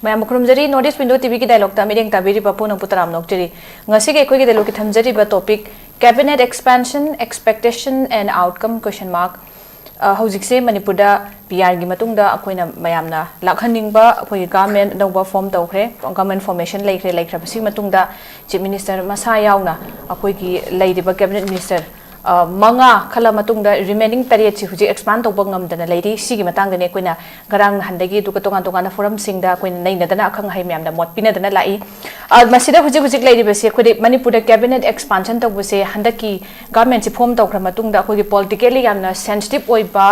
मैं मुखरुमजरी north east window TV की dialogue ता मिरेंग ताबीरी बापू नंग पुतराम नोकजरी ngasi के कोई के डायलॉग की थमजरी बा topic cabinet expansion expectation and outcome question mark हौजिक से मणिपुर दा पीआर की मतुंग दा अखोइना मयामना लाखनिंगबा अखोइ गवर्नमेंट नौबा फॉर्म तौखरे गवर्नमेंट फॉर्मेशन लेखरे लेखरबसी मतुंग दा चीफ मिनिस्टर मसा यावना अखोइ की लेदिबा कैबिनेट मिनिस्टर मंगा खला मतुंग दा रिमेनिंग तरियत छि हुजि एक्सपांड तौबा ngam लेरी सिगी मतंग दने कोइना गरांग हंदगी दुका तोंगा तोंगा फोरम सिंगदा कोइना नैनदना अखंग हाइ म्यामदा मोट पिनदना लाई मसिदा हुजि हुजि लेरिबसे खोदे मणिपुर कैबिनेट एक्सपांशन तौबसे हंदकी गवर्नमेंट से फॉर्म तौखरा मतुंग दा कोइ पॉलिटिकली यामना सेंसिटिव ओइबा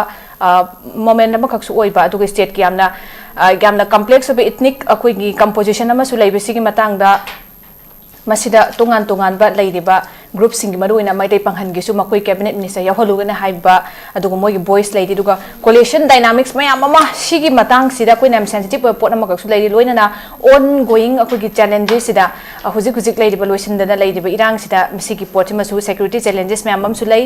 मोमेंट अमखक्सु ओइबा दुगा स्टेट की यामना कॉम्प्लेक्स ऑफ इथनिक अखोइगी कंपोजिशन अमसु लेबसिगी मतंगदा मसिदा तोंगान तोंगान बा लेरिबा ग्रुप सिंग मरुइना माइदै पंगहनगिसु मखोइ कैबिनेट मिनिस्टर याहलुगना हाइबा अदुगो मोइ वॉइस लेदि दुगा कोलेशन डायनामिक्स मयाम अमा सिगी मतंग सिदा कोइ नाम सेंसिटिव पोट अमखक्सु लेदि लोइना ऑन गोइंग अखोइगी चैलेंजेस सिदा हुजिक हुजिक लेदिबा लोइसिनदना लेदिबा इरांग सिदा मिसिगी पोट मसु सिक्योरिटी चैलेंजेस मयाम अमसु लै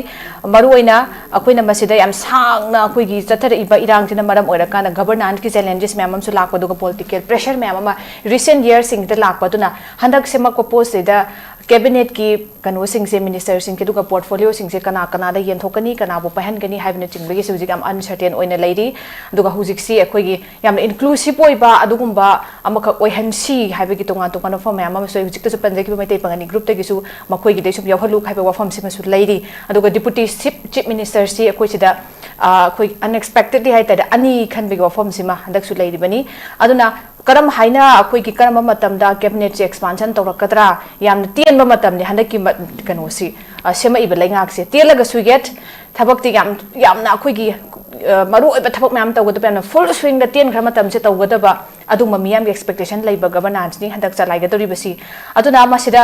मरुइना अखोइना मसिदा याम सांगना अखोइगी चथरइबा इरांग सिना मरम ओइरकाना गवर्नेंस की चैलेंजेस मयाम अमसु लाकपा दुगा पॉलिटिकल प्रेशर मयाम अमा recent year Singh the Lakpa दुना हंदक सेमक पोस्ट सिदा कैबिनेट की कनो सिंग से मिनिस्टर सिंग के दुगा पोर्टफोलियो सिंग से कना कना दा येंथोकनी कना बो पहनगनी हाइबने चिंगबगी से हुजिक am uncertain ओइना लेरी दुगा हुजिक सी अखोइगी याम इंक्लूसिव ओइबा अदुगुंबा अमख ओइहनसी हाइबगी तोंगा तोंगा फॉर्म याम अमसो हुजिक तसु पंजेकी मैते पंगनी ग्रुप तगिसु मखोइगी देसु याहलु खाइबा वफम सिमसु लेरी अदुगा डिप्यूटी चीफ मिनिस्टर सी अखोइ सिदा अखोइ अनएक्सपेक्टेडली हाइता अनि खनबगी वफम सिमा हंदकसु लेरी बनी अदुना करम हाइना अखोइगी करम मतमदा कैबिनेट से एक्सपांशन तौरकदरा याम तेनबा मतमने हंदकी कनोसी सेमइबा लैंगाक से तेलगसु gate थबक्ति यामना अखोइगी Maru ओइबा थबक ma'am तौगदबा full swing the तेन खरा मतम से तौगदबा अदुमा मियाम की एक्सपेक्टेशन लेबा गवर्नेंस नि हंदक चलाइगदरिबसी अदुना मसिदा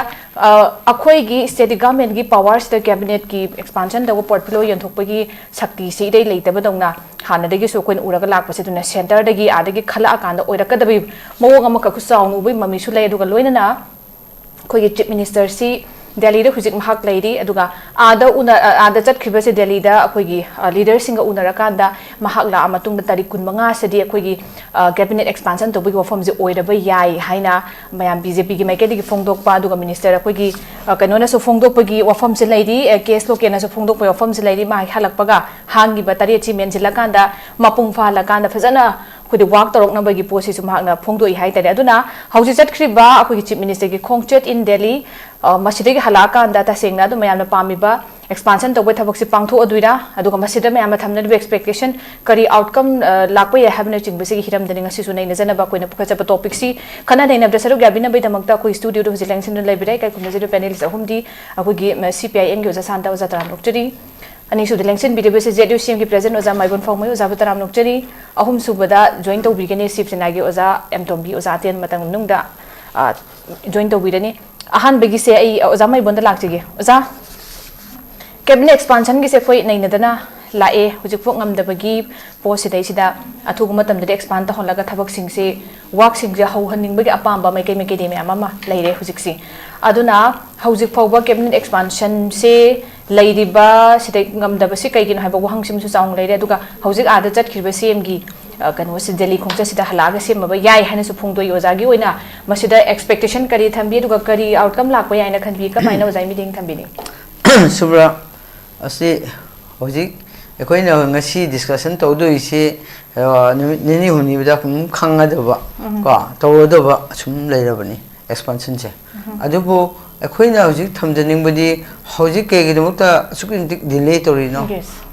अखोइगी स्टेट गवर्नमेंट की पावर से कैबिनेट की एक्सपांशन तौग पोर्टफोलियो यंथोकपगी शक्ति से इदै लेतबदौना हानदगी सो कोइन उरगा लाकपसे दुना सेंटर दगी आदगी खला कांदा ओइरकदबी मवोग अमका खुसाउनु उबै ममिसु लै अदुगा लोइनना खोइगी चीफ मिनिस्टर सी दिल्ली हुजिक महक लेरी अदुगा आदा चटखिबसे दिल्ली दा अखोइगी लीडर सिंग उनरकांदा महक ला मतुंग तारीख 15 सदी अखोइगी कैबिनेट एक्सपांशन तौबगी वफम जे ओइरबा याई हाइना मयाम बीजेपी की मैकेदी की फोंगदोकपा अदुगा मिनिस्टर अखोइगी कनोना सो फोंगदोकपगी वफम से लेरी केस लोकेना सो फोंगदोकपा वफम से लेरी मा हलकपगा हांगी बतरी ची मेनजिलकांदा मपुंग फालकांदा फजना खुद वाक तौरकनबगी पोसी सुमागना फोंगदोइ हाइतारे अदुना हौजि चटख्रिबा अखोइगी चीफ मिनिस्टर की खोंगचेट इन दिल्ली मसिदगी हलाकांदा तसेंगना दु मयामना पामिबा एक्सपांशन तौबे थबक से पांगथो अदुइरा अदुगा मसिदा मयामना थमनबे एक्सपेक्टेशन करी आउटकम लाकपा या हैबने चिंगबसे हिरम दनिंग सिसु नै नजनबा कोइना पुखचब टॉपिक सी खना नै नबदा सरु गाबिना बै दमकता कोइ स्टूडियो दो जिलेंसन लाइब्रेरी काय कुमजि पैनलिस्ट अहुमदी अखोइगी सीपीआईएम की ओजा शांता ओजा तराम नोकचरी अनि सु दिलेंसन बीडीबी से जेडीसीएम की प्रेजेंट ओजा माइबोन फाउमेई ओजा बतराम नोकचरी अहुम सुबदा जॉइन तौबिगने शिव सेना की ओजा एम टोम्बी ओजा तेन मतंग नुंगदा जॉइन तौबिरनी अहान बेगी से आई ओजा माइबोन दा लाकजिगे ओजा कैबिनेट एक्सपांशन की से कोइ नैनदना लाए हुजिक फोक ngamdabagi post sidaisida athugu matamda expand ta holaga thabak sing se work sing ja hauhaning bagi apamba mai kai de me ama leire hujik si aduna hujik fawba cabinet expansion se leiriba sidai ngamdaba si kai gin haiba wahang sim su chaung leire aduga hujik ada chat khirba cm gi kanu se delhi khongcha sida halaga sem ba yai hana su phongdoi oja gi oina masida expectation kari thambi aduga kari outcome lakpa yaina khanbi kamaina ojai meeting thambi ni subra ase hujik अखोइना ngasi discussion तौदोइसे निनी हुनी बदा खंगदबा को तौदबा सुम लेरबनी expansion से अदुबो अखोइना हजिक थमजनिंगबदी हजिक केगिदमुक्ता सुकिंटिक delay Torino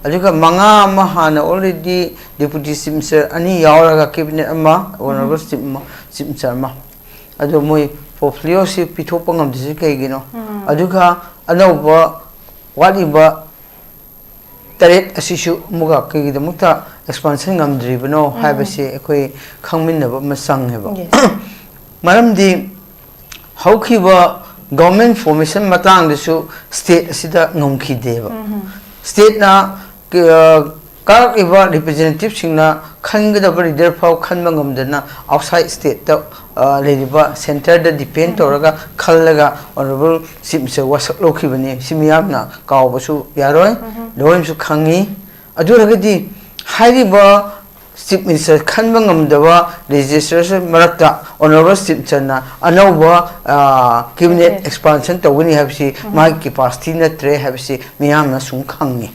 अदुगा मंगा अमा हाना already deputy chief minister अनि यावरागा कैबिनेट अमा ऑनरेबल चीफ मिनिस्टर अमा अदु मोय पोर्टफोलियो से पिथोपा ngamdisi केगिनो अदुगा अनौबा वालिबा तरेट असिसु मुगा केगिदमुक्ता एक्सपेंशन ngamdribनो हाइबसे अखोइ खंगमिनबा मसंग हेबा मरमदि हौखिबा गवर्नमेंट फॉर्मेशन मतंग दसु स्टेट असिदा ngomkhideba स्टेट ना कारइबा रिप्रेजेंटेटिव सिंगना खंगदबा लीडर फाउ खनबा ngamdana आउटसाइड स्टेट ता लेरिबा सेंटर द डिपेंड तोरगा खलगा honourable chief minister Vasak लोखिबनी सिमियामना कावबसु यारोय लोइमसु खंगी अदुरगदि हाइरिबा Chief Minister Kanbangam Dava registration Marata Honorable Simpsona Anova cabinet expansion to winning have she my capacity na tre have she Miama Sung Kangi.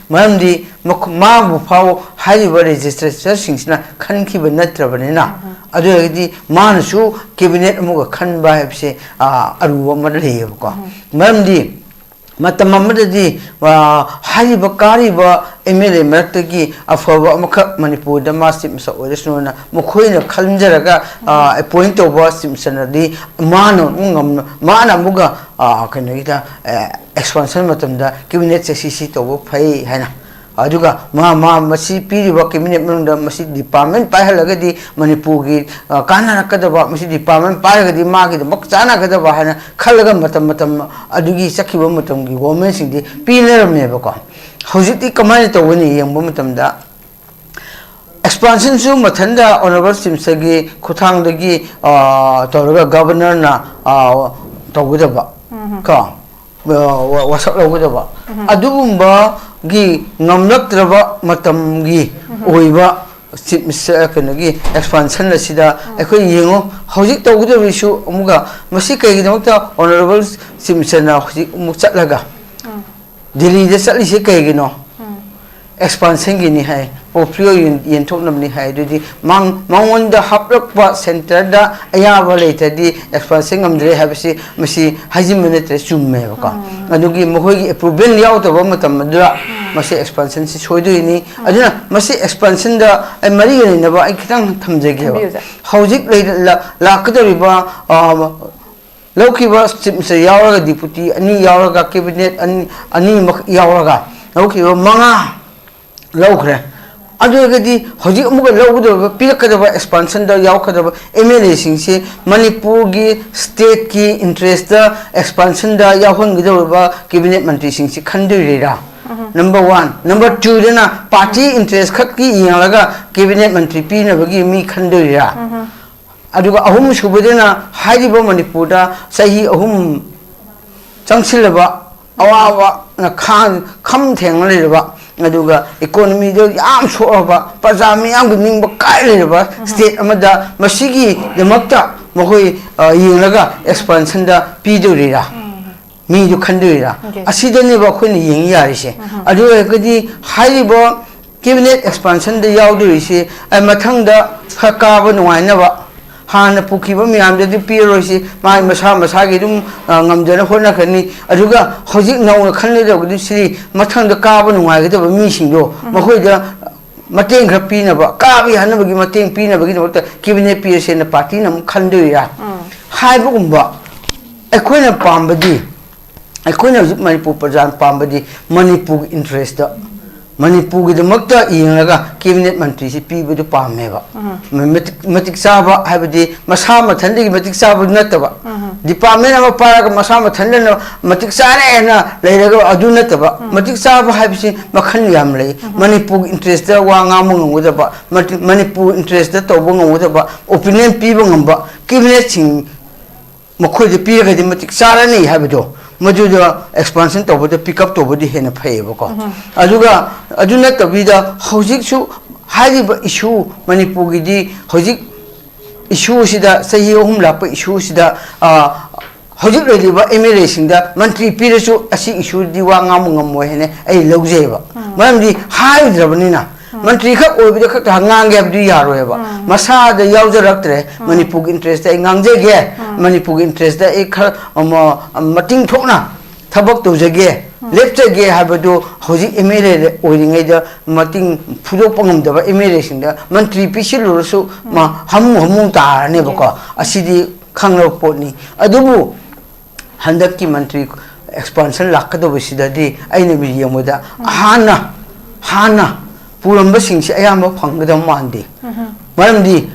Mamdi Mabu Pao highly registration na Kanki Benetravanina. Adi Manasu cabinet Muga Kanba have she Aruwa Madlevo. Mamdi Matamamadi highly Bakari MLA Mertaki of Manipur, the massive so original Mokoina Kalinjaraga, a point of was Simpsonally, Mano, Mana Muga, Canada, expansion matamda, giving it a CC to pay Hana. Aduga, Mama, Masi, Piri, cabinet member, Masi department, Pahalagadi, Manipugi, Kana Kadaba, Masi department, Pahagadi market, Moksana Kadabahana, Kalaga Matam, Adugi, Sakiba Matam, women in the Piner Mebaka. How's command to winning young momentum expansion zoom matanda honorable Simsagi, Kutang the Gi, Toraga governor na Togudaba. Ka was up with about Adumba Gi, Namlatrava Matamgi, Uiva, Simsaki, expansion the Sida, Equi Yingo, how's it to the issue, Muga, Masika, honorable Simsona, Mutsalaga. Delhi the Sally Shikagino expansion guinea high, or pure in Tottenham high, duty, Mang the Haplok Center, the Ayava later, the expansion of the Habsi, Messi, Haziminate, Sumeva. Adugi Mohogi, a probably out of Vomatam Madura, Massi expansion is Hoduini, Aduna, Massi expansion the Maria in the Vaikan Tamzegi. How's it later La River? Loki was Yawaga deputy, Ani Yawaga cabinet, Ani Yawaga. Okay, Manga Lokre. Adugadi, Hojimuga Logo, Pilakadava expansion, the Yaukadava, emulating, say, Manipugi, state key interest, expansion, the Yahon Gidova, cabinet mantising, Kandurira. Number one. Number two, then party interest, Kaki Yalaga, cabinet mantri, Pina, give me Kandurira. Aduga ahum subadena haidiba Manipuda sahi ahum changsilaba awawa na khan kham thengleba aduga economy do yam soaba pajami yam ningba kaileba state amada masigi demakta mohoi yinglaga expansion da pidurira mi du khandurira asidane ba khoni ying yarise aduga kadi haidiba cabinet expansion da yaudurisi ai mathangda khakaba nuainaba Hana Pukiba Miam the Pirosi, my Masagidum, Namjana Honakani, Aduga, Hozik no Canada of the city, Matan the carbon white of a mission do, Mahoida Matin Rapina, Kabi Hanabi Matin Pina, giving a piece in the Patinum Kanduya. High Bumba, a queen of Pambadi, a queen of Manipur Pambadi, Manipur interest. Manipur the Mukta Yanaga, cabinet mantri, people to Palmeva. Matic Saba, have the Masama Tandi, Matic Saba Natava. Department of a Parag Masama Tandana, Matic Sana, later Adunatava. Matic Saba have seen Makanyamle, Manipur interest, Wangamung with about Manipur interest, Tobung with about opinion people number, cabinet Mako the Pira, the Matic Sarani have it all. Majuda expansion to the pick up to the hen pay. Aduga Aduna Tabida, Hozik highly issue Manipugidi, Hozik issues that say home lap issues that Hozik Reliva emulation that Mantri Pirisu as issue the Wangamum Mohene, a Logzeva. Mamdi high Drabanina. Mantrika over the Hangab di Yareva. Masa the Yauzaraktre, Manipug interest, a Nangzege, Manipug interest, a Mating Tona, Tabak to Zage, left again Habado, Hosi emulated oiling either Mating Pudopong, the emulation, the Mantri Pichilusu, Hamunta, Nebuka, a city Kangro Potney, Adubu, Handaki Mantri expansion Lakado Visida, I never hear with Hana. Pulamba singsi ayamba phangda mandi maramdi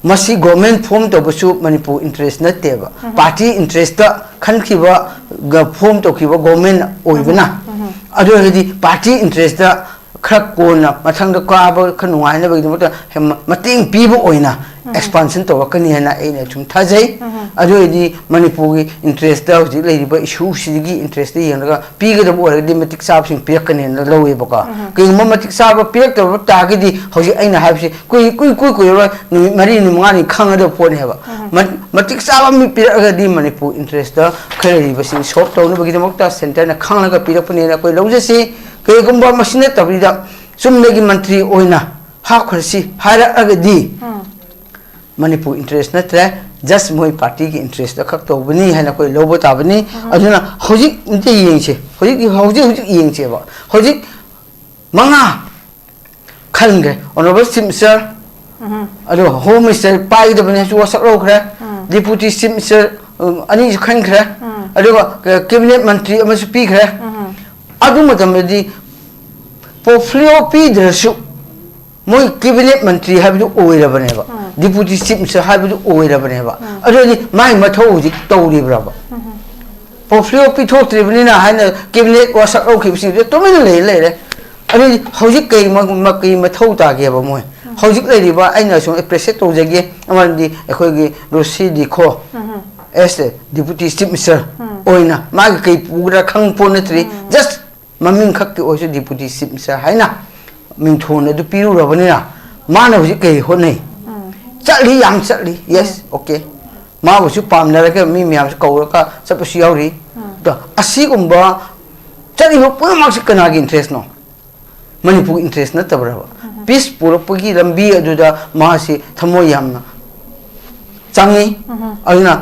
masi government form to basu Manipur interest na teba party interest ta khankiba ga form to kiba government oibana adu hedi party interest ta khrak kona mathang da ka ba khanuai na ba gi mota mating pi bo oina expansion to ka ni na ai na chum thajai adu di manipur gi interest da ji le ba issue si gi interest di yang ga pi ga da bo di matik sab sing pi ka ni na lowe ba ka ki matik sab pi ka ba ta gi di hoji ai na haib si kui ro ni mari ni manga ni khang da po ne ba matik sab mi pi ga di manipur interest da khari ba sing shop to na ba gi mokta center na khang na ga pi ra pa ni na koi lo je si ke gumba machine ta bi da sum le gi mantri oina ha kharsi hara aga di manipur interest na tre just moi party ki interest da khak to bani ha na koi lo ba ta bani aduna hoji inte yeng che hoji yeng che ba hoji manga khan ge honorable simsir ado home minister pai da bani chu sak ro khra deputy simsir ani khan khra ado cabinet mantri ama su pi khra adu madam di portfolio pi drasu moi cabinet mantri habidu oirabane ba deputy chief minister habidu oirabane ba adoni mai mathau ji tawri braba portfolio pi thotri bnina haina cabinet wasak au khibsi to min le adoni hojik kai ma kai mathau ta ge ba moi hojik le ri ba aina so appreciate to jage amandi ekhoi gi rosi di kho as deputy chief minister oina ma kai pugra khang ponatri just maming khak ki oiso deputy chief minister haina min thona du piru rabani na mana hoji kai honai chali yang chali yes okay ma bu su pam na ka mi myam ko ka sap su yauri to asi gumba chali ho pu mak kana gi interest no manipur interest na tabra peace pura pagi lambi aduda ma si thamo yam na changi alna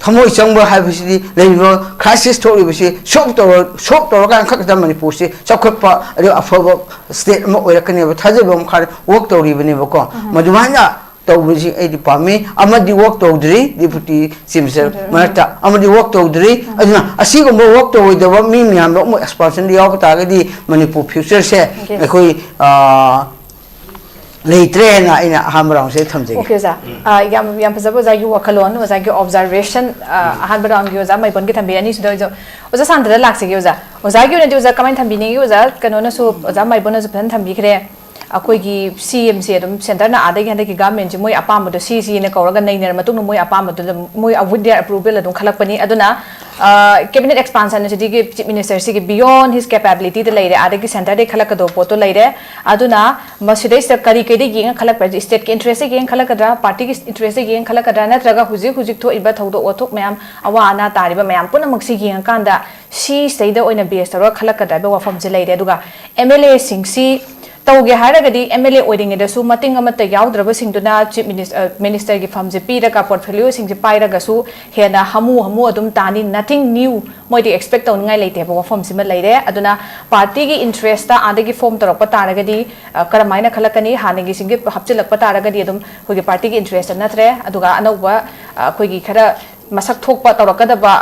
thamo changba haibisi leibo crisis story bisi shock to kan khak da manipur si chakpa ado afo state mo oira kane ba thaje bom khar work to ri bani ba ko madumanya to bisi ai dipami amadi work to dri deputy simser marta amadi work to dri aduna asi go work to da ba mi myam mo expansion di yaw ta ga di manipur future se koi leitre na ina hamrang se thamje okay za yam pazabo za yu wakalon za gi observation hanbarang gi za mai bon gi thambi ani su do oza santa da lakse gi oza gi ne oza comment thambi ni gi oza kanona su oza mai bon zu phan thambi khre akoi gi CMC adum center na adai gi handaki government ji moi apam do CC ne kawraga nei ner matung moi apam do moi with their approval adum khalak pani aduna cabinet expansion ne ji chief minister si beyond his capability de leire adagi center de khalak do poto leire aduna masidai sa kari ke de gi khalak pa state ke interest ge khalak dra party ki interest ge khalak dra na traga hujik tho iba thodo othok mayam awa ana tariba mayam puna maksi gi kanda si stay da oina base ro khalak dra be wafam je leire aduga MLA sing si tauge haragadi MLA oiding da su mating amata yaudraba singduna chief minister gi famje pira ka portfolio singje paira ga su hena hamu adum tani nothing new moi di expect taw ngai leite ba form sima leire aduna party gi interest ta adagi form torok pataragadi karamaina khalakani hanagi singge hapchilak pataragadi adum hogi party gi interest na thre aduga anauba khoi gi khara masak thokpa tawrakadaba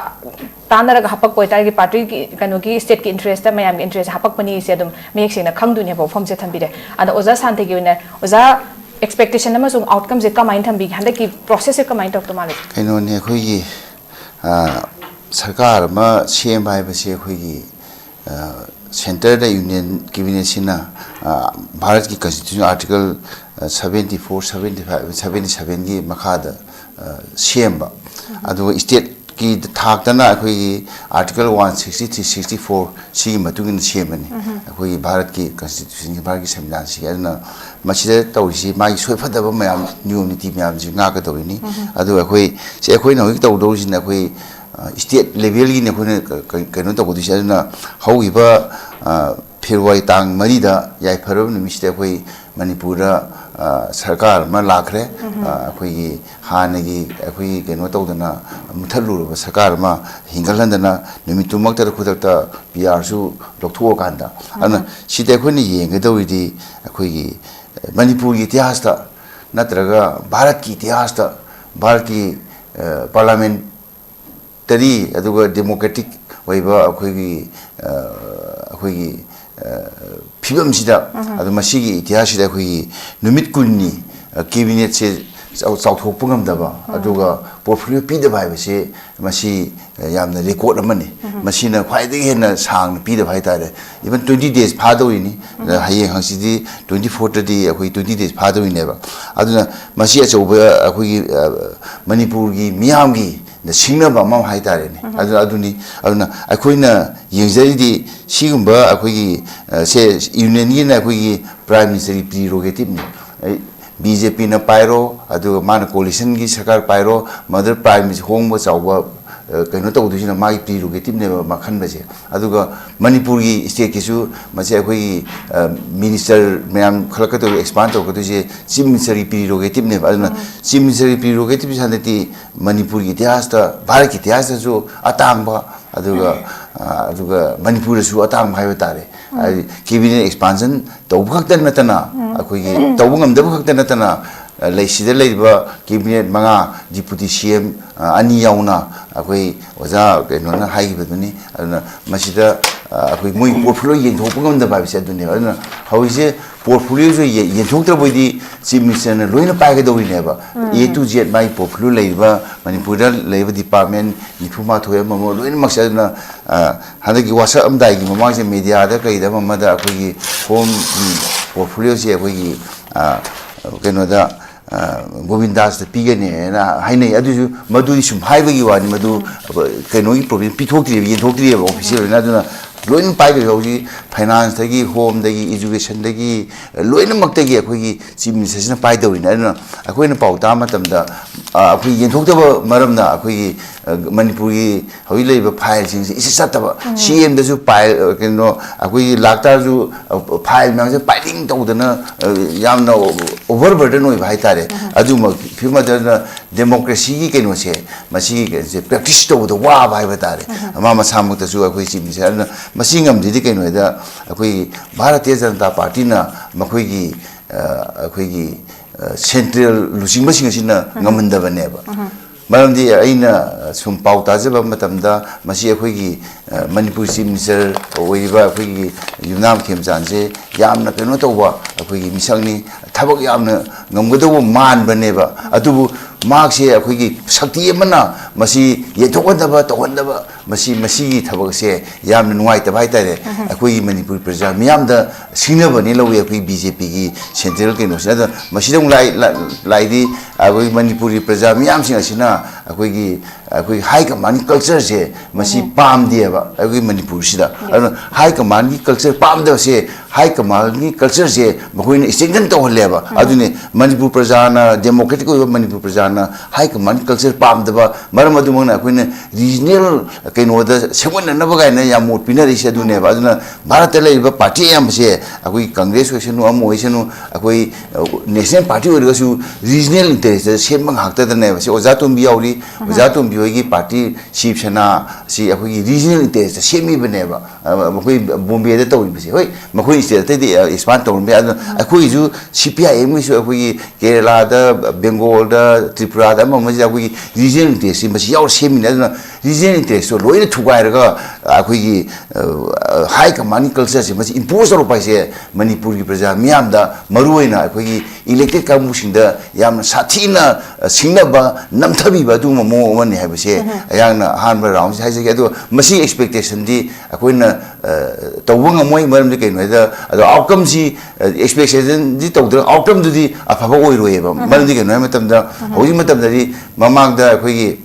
tanaraga hapak poitar gi party gi kanu gi state ki interest ta mayam interest hapak pani se adum mek sing na khangdu ne ba form se thambire ana oza sante gi ne oza expectation na masung outcome je kamain thambi handa ki process se kamain tok to male kaino ne khoi gi sarkar ma CM bai ba se khoi gi center da union cabinet sina bharat ki constitution article 74 75 77 gi makha da CM ba adu state ki thak dana khoi article 163 64 si matungin CM ni khoi bharat ki constitution ki bharat ki samvidan si adna masida tawisi mai soifadaba mayam unity mayam ji nga ka tawini adu khoi se khoi no taw do sin khoi state level gi ne khoi kaino taw du si adna hauiba phirwai tang mari da yai pharob ni miste khoi manipur da sarkar ma lakhre khoi hanagi khoi kaino taw dana muthalu sarkar ma hingalandana numitu makta khudakta PR su loktho kanda ana side khoi ni yeng ga dawidi khoi gi manipur ki इतिहास ता नत्रगा भारत की इतिहास ता भारत की parliamentary अदुगा democratic वैबा अखोगी फिबम सिदा अदु मसिगी इतिहास सिदा अखोगी नुमित कुन्नी कैबिनेट से चाउथोक पुंगम दबा अदुगा portfolio pida bhai base masi yamna record amani masina khwaidagi hena sang pida bhai tare even 20 days phado ini hayeng hangsidi 24 di akoi 20 days phado ini ba aduna masi achoba akoi manipur gi miyam gi the singer ba mam hai tare ni aduna akoina yengzari di sigumba akoi se union gi na akoi prime minister prerogative ni BJP na pairo adu man coalition gi sarkar pairo mother prime minister home ba chawba kaino to du sina mai prerogative ne ma khan ba je aduga manipur gi state ki su ma che khoi minister mayam khalaka to expand to ko je chief minister prerogative ne aduna chief minister prerogative sanati manipur gi ityas ta bharat gi ityas ta jo atang ba aduga manipur su atang bhai ba tare cabinet expansion to bhakta natana akoi to ngam da bhakta natana leisida leiba cabinet manga deputy CM ani yauna akoi oja keno na hai baduni aduna masida akoi moi portfolio yen thok ngam da ba se adune aduna hawise portfolio jo yen thok tra boidi chief minister na loina pai ga doi ne ba A to Z mai portfolio leiba manipur da leiba department nifuma thoya mamo loina maksa na hanagi wasa amdai gi mama se media da kai da mama da akoi home portfolio se akoi keno da Govindas the Pigane and Haine Adu Madu Sum Highway one Madu Kano problem Pitokri Yentokri official and Aduna Loin Pai finance tagi home tagi education tagi loin maktagi akoi civilization pai do ina na akoi na pauta matam da akoi yenthok maramna akoi manipur gi hoi leiba file sing isi sataba CM da ju pai keno akoi lakta ju file mang je piling to dana yamna overburden oi bhai tare aju ma phima da democracy gi keno se masi ge practice to da wa bhai batare ama ma samuk da ju akoi civilization masingam di keno da akoi Bharatiya Janata Party na makoi gi akoi gi central lusing basing asina ngamanda baneba maramdi aina sum pauta jaba matamda masi akoi gi manipur chief minister oiba akoi gi yunam khemjanje yamna keno tawba akoi gi misangni thabak yamna ngamgadaw man baneba atubu markse akoi gi shakti amana masi yethokandaba tokandaba masi gi thabak se yamna nuai ta bhai tare akoi gi manipur praja miyamda sinaba ne lawi akoi BJP gi central keno sada masi dong lai di akoi manipuri praja miyam sing asina akoi gi akoi high command culture se masi pam dieba akoi manipur sida high command gi culture pam da se high command gi culture se makoi ne extension to holeba adune manipur praja na democratic oi manipur praja na high command culture pam da maram adu mona akoi ne regional keno da semon na ba na ya mot pina ri se adune ba aduna bharat le ba party am se akoi congress session amo session akoi national party oi su regional interest se mang hakta da ne se oja tumbi yauri oja tumbi oi gi party SHIV SENA si akoi regional interest se mi bane ba makoi Bombay da to bi se hoi makoi state te expand to me akoi ju CPIM su akoi Kerala da Bengal da Tripura da ma akoi regional interest si yaur se mi na regional interest so loina thugai ra akoi gi high command culture se mas impose ro pai se manipur gi praja miyam da maruina akoi gi elected kamu singda yam sathina sinaba namthabi ba du mo mani ha bse ayangna hanba round sai se adu masi expectation di akoina tawang moi maram de kaino da adu outcome si expectation di tawdra outcome du di afaba oi roeba maram de kaino matam da hoji matam da di mamang da akoi gi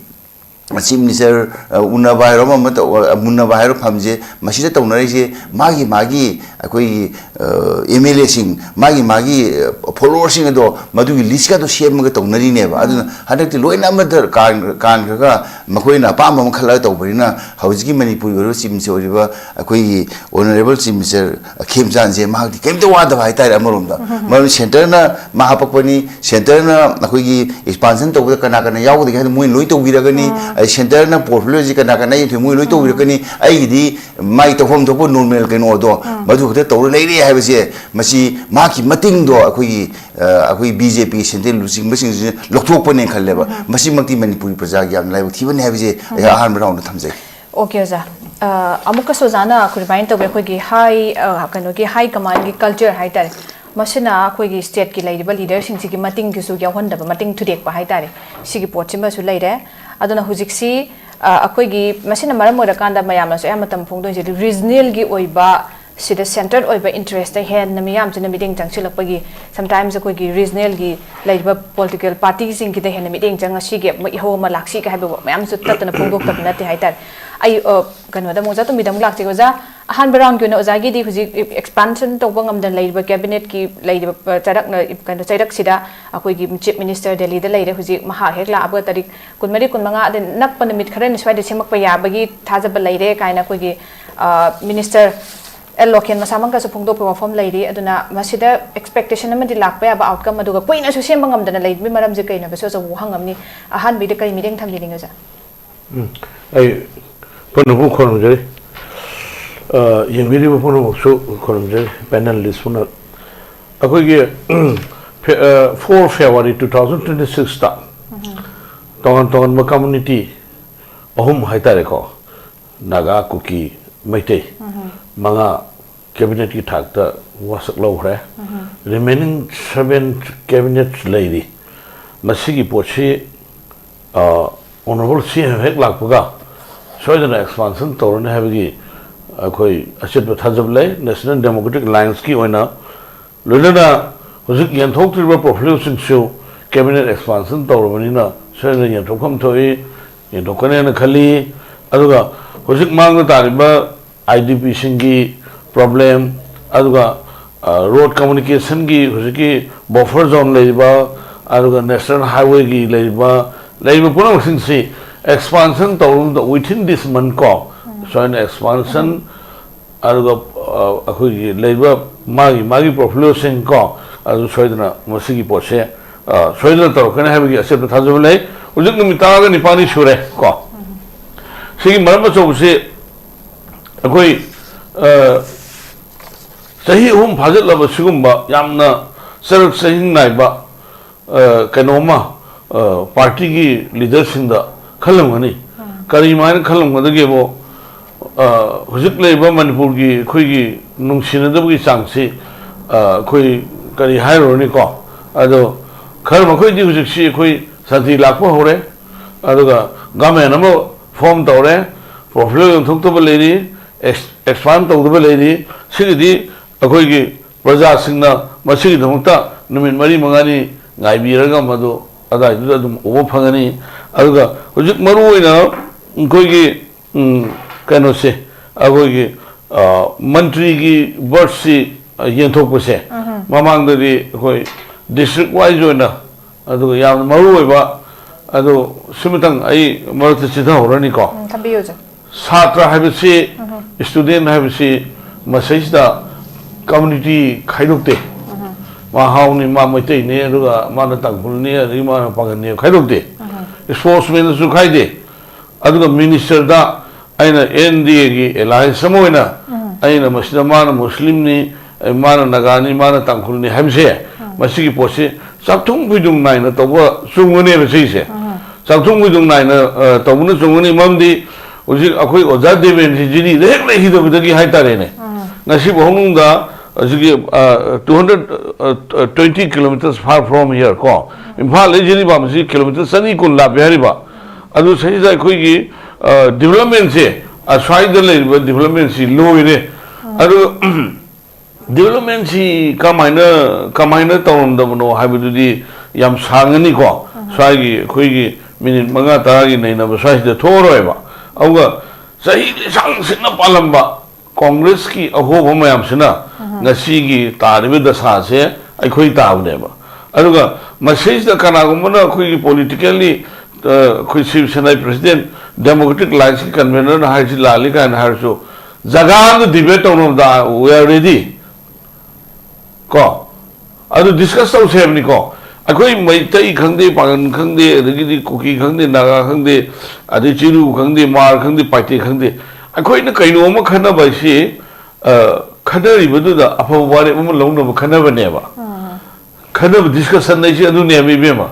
chief minister una bairo ma mata munna bairo phamje masida tawnari se magi akoi MLA sing magi followers sing do madu gi list ka do share ma tawnari ne ba aduna hadakti loina ma dar kan ga makoi na pa ma khala tawbarina hauji manipur ro chief minister oriba akoi honorable chief minister khemjan je ma kem to wa da bhai tai amarom da ma center na mahapakpani center na akoi gi expansion to kana yaw de moi loi to giragani center na portfolio ji kana kana yi moi loi to giragani ai di mai to hom to normal keno do madu khate to lei ri hai base masi ma ki mating do akoi BJP central losing basing lokthok pone khalleba masi makti manipuri praja gyam lai thiban hai base ya han round thamjai okay za amuka sojana ku remind to ko gi high kano gi high command gi culture hai tar masina khoi gi state ki leiba leader sing chi ki mating ki su yawan da mating thudek pa hai tare sigi pot chimba su leire aduna hujik si akhoi gi masina maram mora kanda mayam so amatam phongdoi je regional gi oiba sida centered oiba interest da hen na miyam china meeting changchilak pagi sometimes akhoi gi regional gi leiba political parties sing ki da hen meeting chang asi ge ho ma laksi ka haiba mayam su tatna phongdok tab na te hai tar ai kanwa da moza to midam lakti goza ahan baround ki no ozagi di huji expansion to bangam dan leiba cabinet ki leiba charak na kan chairak sida akoi gi chief minister delhi da leire huji maha hekla abga tarik kunmari kunmanga den nakpa namit khare ni swai de semak pa ya bagi thajaba leire kaina koi gi minister allocation masamang ka su phongdo pe form leire aduna masida expectation amadi lakpa ya ba outcome aduga koina su sem bangam dan leib mi maram je kaina ba so so hangam ni ahan bi de kai meeting tham jining ga ai Panabu Konamjari, Yamiri Panabu so Konamjari, panelist Puna. Akogi 4 February 2026 ta. Tongan ma community ahum haitareko Naga Kuki Maite Manga cabinet ki thakta wasak lo hre. Remaining 7 cabinet lady. Masigi pochi honorable CM hek lakpuga. Soidana expansion torne habigi koi achit bathajab lay National Democratic Alliance ki oina lulana hujik yanthok triba population show cabinet expansion tormani na soidana yanthok kham thoi yanthok kane na khali aduga hujik mang tariba IDP singi problem aduga road communication gi hujiki buffer zone leiba aduga national highway gi leiba puna sinsi expansion within this month ko so an expansion aruga akhui labor magi population ko adu soidana masigi pose soidana to kana habigi accept thajab lai ujik numita ga nipani shure ko sigi maram so se akhui sahi hum phajal laba sigumba yamna sarak sahin naiba kanoma party gi leaders in the Kalamani, Kariman Kalamadagebo, Huzikle, Manipur, Kuigi, Nungsinadabi Sangsi, Kui Kari Hironico, Ado Karamakui, Huzik, Kui Santi Lakpo Hore, Adoga Gamanamo, Form Tore, Proflum Tukta lady, expand to the lady, Sidi, Akoigi, Praja Singna, Masigi Muta, Numin Mari Mangani, Naibiraga Mado, Ada Opangani. Aduga hujik maru ina koigi kano se agoigi mantri gi birthsi yenthok pase mamang dadi koi district wise oina aduga yam maru oiba adu simitang ai maru chitha horani ko thabiyo je satra habisi student habisi masajda community khaidokte ma hauni ma maitei ne aduga mana tangpul ne ri ma pagan ne khaidokte sportsmen su khaide aduga minister da aina NDA gi alliance samoina aina masjid mana muslim ni mana nagani mana tangkhul ni hamse masigi poche sakthung bidung naina toba sungone na seise sakthung bidung naina tobuna sungone mamdi uji akoi oja deven jini rek le hido bidagi haitare ne ngasi bohung da Asigi 220 kilometers far from here ko Imphal ejini ba masi kilometers sani kun la behari ba adu sahi jai khoi gi development se aswai da le development si low ire adu development si kamaina tawon da no habidu di yam sangani ko swai gi khoi gi minute manga ta gi nei na ba swai da thoroi ba auga sahi sang sina palamba Congress ki ahoba mayam sina ngasi gi taribe dasa se aikhoi taune ba aduga message da kana gumna khoi politically khoi SHIV SENA president democratic alliance ki convener na haji lalika and harso jaga debate on da we are ready ko adu discuss tau se ni ko akhoi maitai khangde pagan khangde adigi kuki khangde naga khangde adi chiru khangde mar khangde paite khangde akhoi na kaino ma khana ba si khadari badu da apaware mu lawna ba khana ba ne ba khana discussion nei si adu ne mi be ma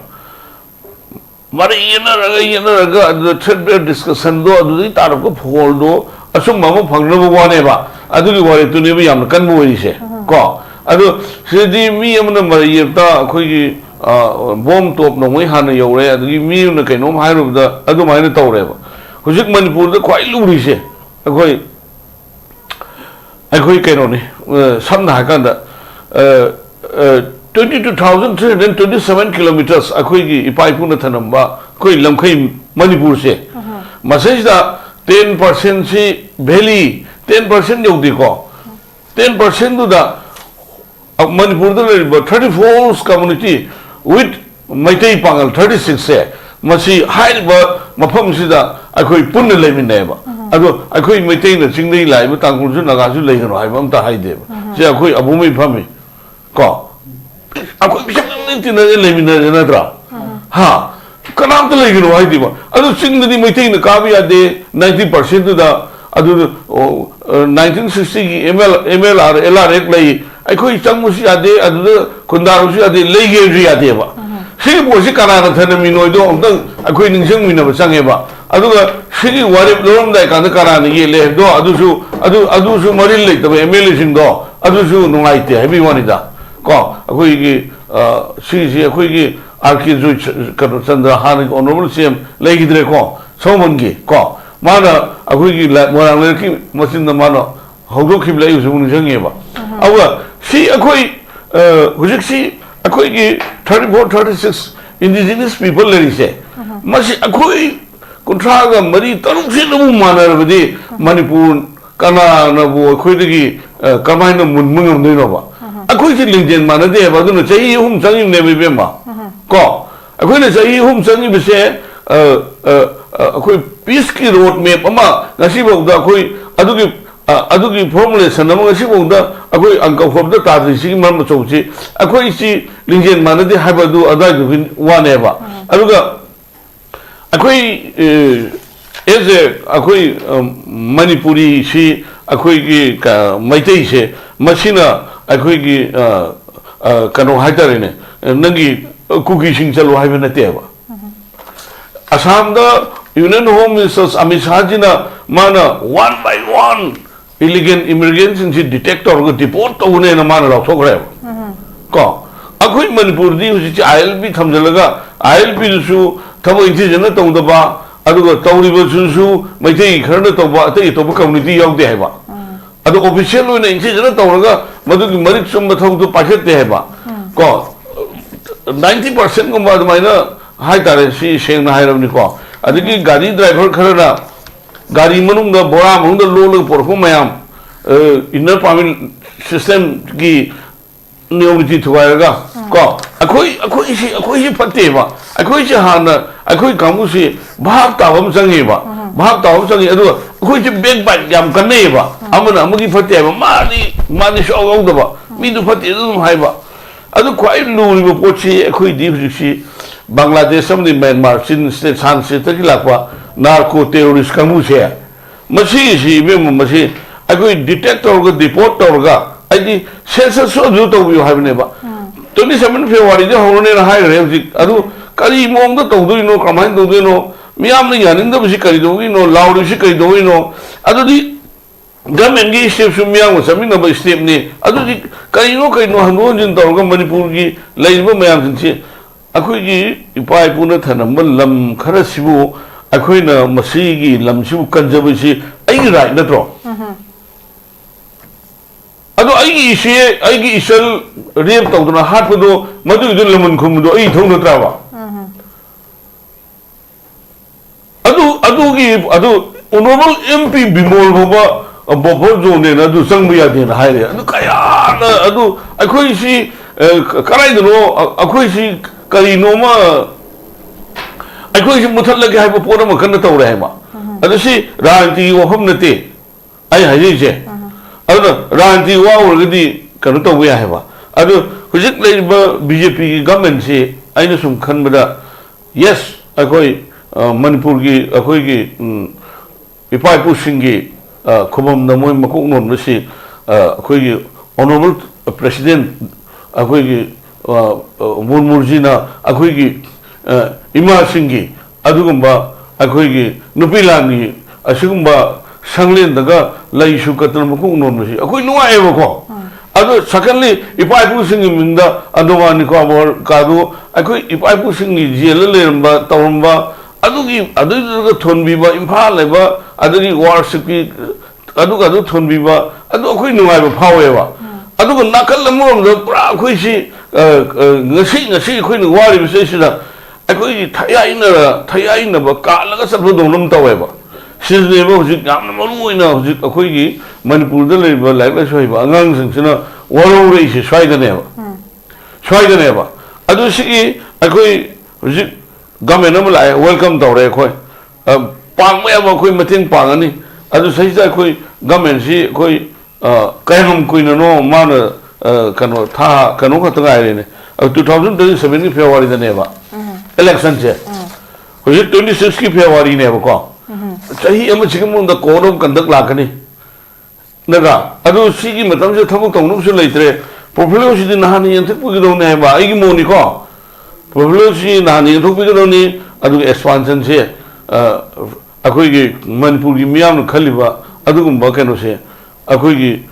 mari yena raga adu third discussion do adu di tar ko phol do asum ma phangna ba ne ba adu gi ware tu ne bi yam kan bo ri se ko ado sidi mi amna mariyta khoi bom top no mai hana yore adu mi na kaino hairu da adu mai na tawre ba hujik manipur da khwai luri se khoi kaino ni samna ha kan da 22,327 kilometers akhoi gi ipai pu na thanamba khoi lamkhai manipur se masaj da 10% si valley 10% yodi ko 10% du da manipur da 34 community with Maitai Pangal 36 se masi high ba mafam sida akhoi punna lemin ba ado akhoi Maitai na chingdei lai ba tangkul su naga su lein ro hai ba amta hai de ba se akhoi abumei phami ko akhoi bisam ni tin na lemin na tra ha kanam ta lein ro hai de ba ado chingdei Maitai na ka bi ade 90% du da adu 1960 ki MLR LR lai akhoi changmusi ade adu kundarusi ade leige ri ade ba sigi bosi kanana thana minoi do amtang akhoi ningsang mina ba change ba aduga sigi warip lorom dai kan karana ye le do adusu maril le tabe MLA sing do adusu nungai te hebi wani da ko akhoi ki sigi akhoi ki arkizu kan chandra han honorable CM leigi dre ko somon gi ko mana akhoi ki morang le ki masin da mana hawdo khib lai usu ningsang ye ba awa si akhoi hujik si akhoi ki 34-36 indigenous people le se masi akhoi kuntra ga mari taruk se namu manar badi manipur kana na bo akhoi gi kamai na munmung no ba akhoi si lingjen manade ba du chai hum changi ne be ma ko akhoi na chai hum changi be se akhoi peace ki road map ama ngasi ba da akhoi adugi formulation among si bongda akoi angka form da ta si mam chouchi akoi si lingjen manade habadu adai du one ba aduga akoi akoi manipuri si akoi ki maitai se masina akoi ki kano haitare ne nangi kuki sing chalu haibena te ba asam da union home ministers Amit Shah ji na mana one by one illegal immigrants in detector ko deport to une na mana lok thok re ko akhoi manipur di hu chi ILP thamjalaga ILP su thabo inti jana tong da ba aduga tawri ba su maitei kharna to ba atei to community yaw de ba adu official une inti jana tawraga madu ki marik sum ba thong to pakhet de ba ko 90% ko ba maina hai tare si seng na hai ram ni ko adiki gari driver kharana gari manung da bora manung da lo porfo mayam inner permit system ki niyomiti thuairaga ko akoi si patte ba akoi si hana akoi kamu si bhag tawam changi ba bhag tawam changi adu akoi si beg bag yam kanne ba amana amagi patte ba mani so gau da ba mi du patte du hai ba adu kwai lu ri bo chi akoi di si Bangladesh samdi Myanmar sin state san se ta kilakwa narco terrorist kamu se masi si be masi akoi detector go deport ga ai census so du to bi habne ba 27 February de horone na hai re adu kari mong da to du no kamai do no miam ni yanin da bi kari do no lauri si kari do no adu di government gi step su miam sami na ba step ni adu di kari no hanu jin to ga manipur gi leiba mayam sin si akoi gi ipai puna thanamba lam khara sibu akoi na masi gi lam sibu kanjabu si ai right na tro ado ai gi isal rep to na hat do madu du lemon khum do ai thong na tra ba adu honorable MP bimol baba bobo zo ne na du sang biya de na hai re adu kaya na adu akoi si karai do akoi si kari noma akoi si muthal lage hai ba pora ma kan ta ure hai ma adu si ranti wo hom na te ai hai je adu ranti wa ur gidi kan ta we hai ba adu hujik le ba BJP government si aina sum khan bada yes akoi manipur gi akoi gi ipai pu singi khumam na moi makok non si akoi gi honorable president akoi gi Murmurjina akoi gi ima singi adugumba akoi gi nupilani asugumba sanglen daga lai su katna makok non si akoi nuwa e ba ko adu adu secondly ipai pu sing minda aduma ni ko bor kadu akoi ipai pu sing ni jel leramba tawamba adugi adu thonbi ba imphal leba adugi worship ki adu thonbi ba adu akoi nungai ba phawe ba adu nakal lamrom da pura akoi si ngasi akoi ni wari bisai sida akoi thaya ina ba ka laga sabdo donglam tawe ba Sini ba hujik gamna malu ina hujik akoi gi Manipur da le ba lai ba shoi ba angang sing sina waro re si shoi da ne ba adu si akoi hujik gamen am lai welcome taw re khoi pang ma ba khoi mating pang ani adu sai sai khoi gamen si khoi kainum kui no ma na kano tha kano ka ta ai ne 2027 ki February da ne ba election che hujik 26 ki February ne ba ko Sahi ama chikamung da korom kandak lakani. Naga, adu sigi matam se thamuk tongnum se leitre. Profilo si din nahani yantik pugi dong ne ba. Igi moni ko. Profilo si nahani yantik pugi dong ni adu expansion se. Akoi ki Manipur ki miyam khali ba. Adu kumba keno se. Akoi ki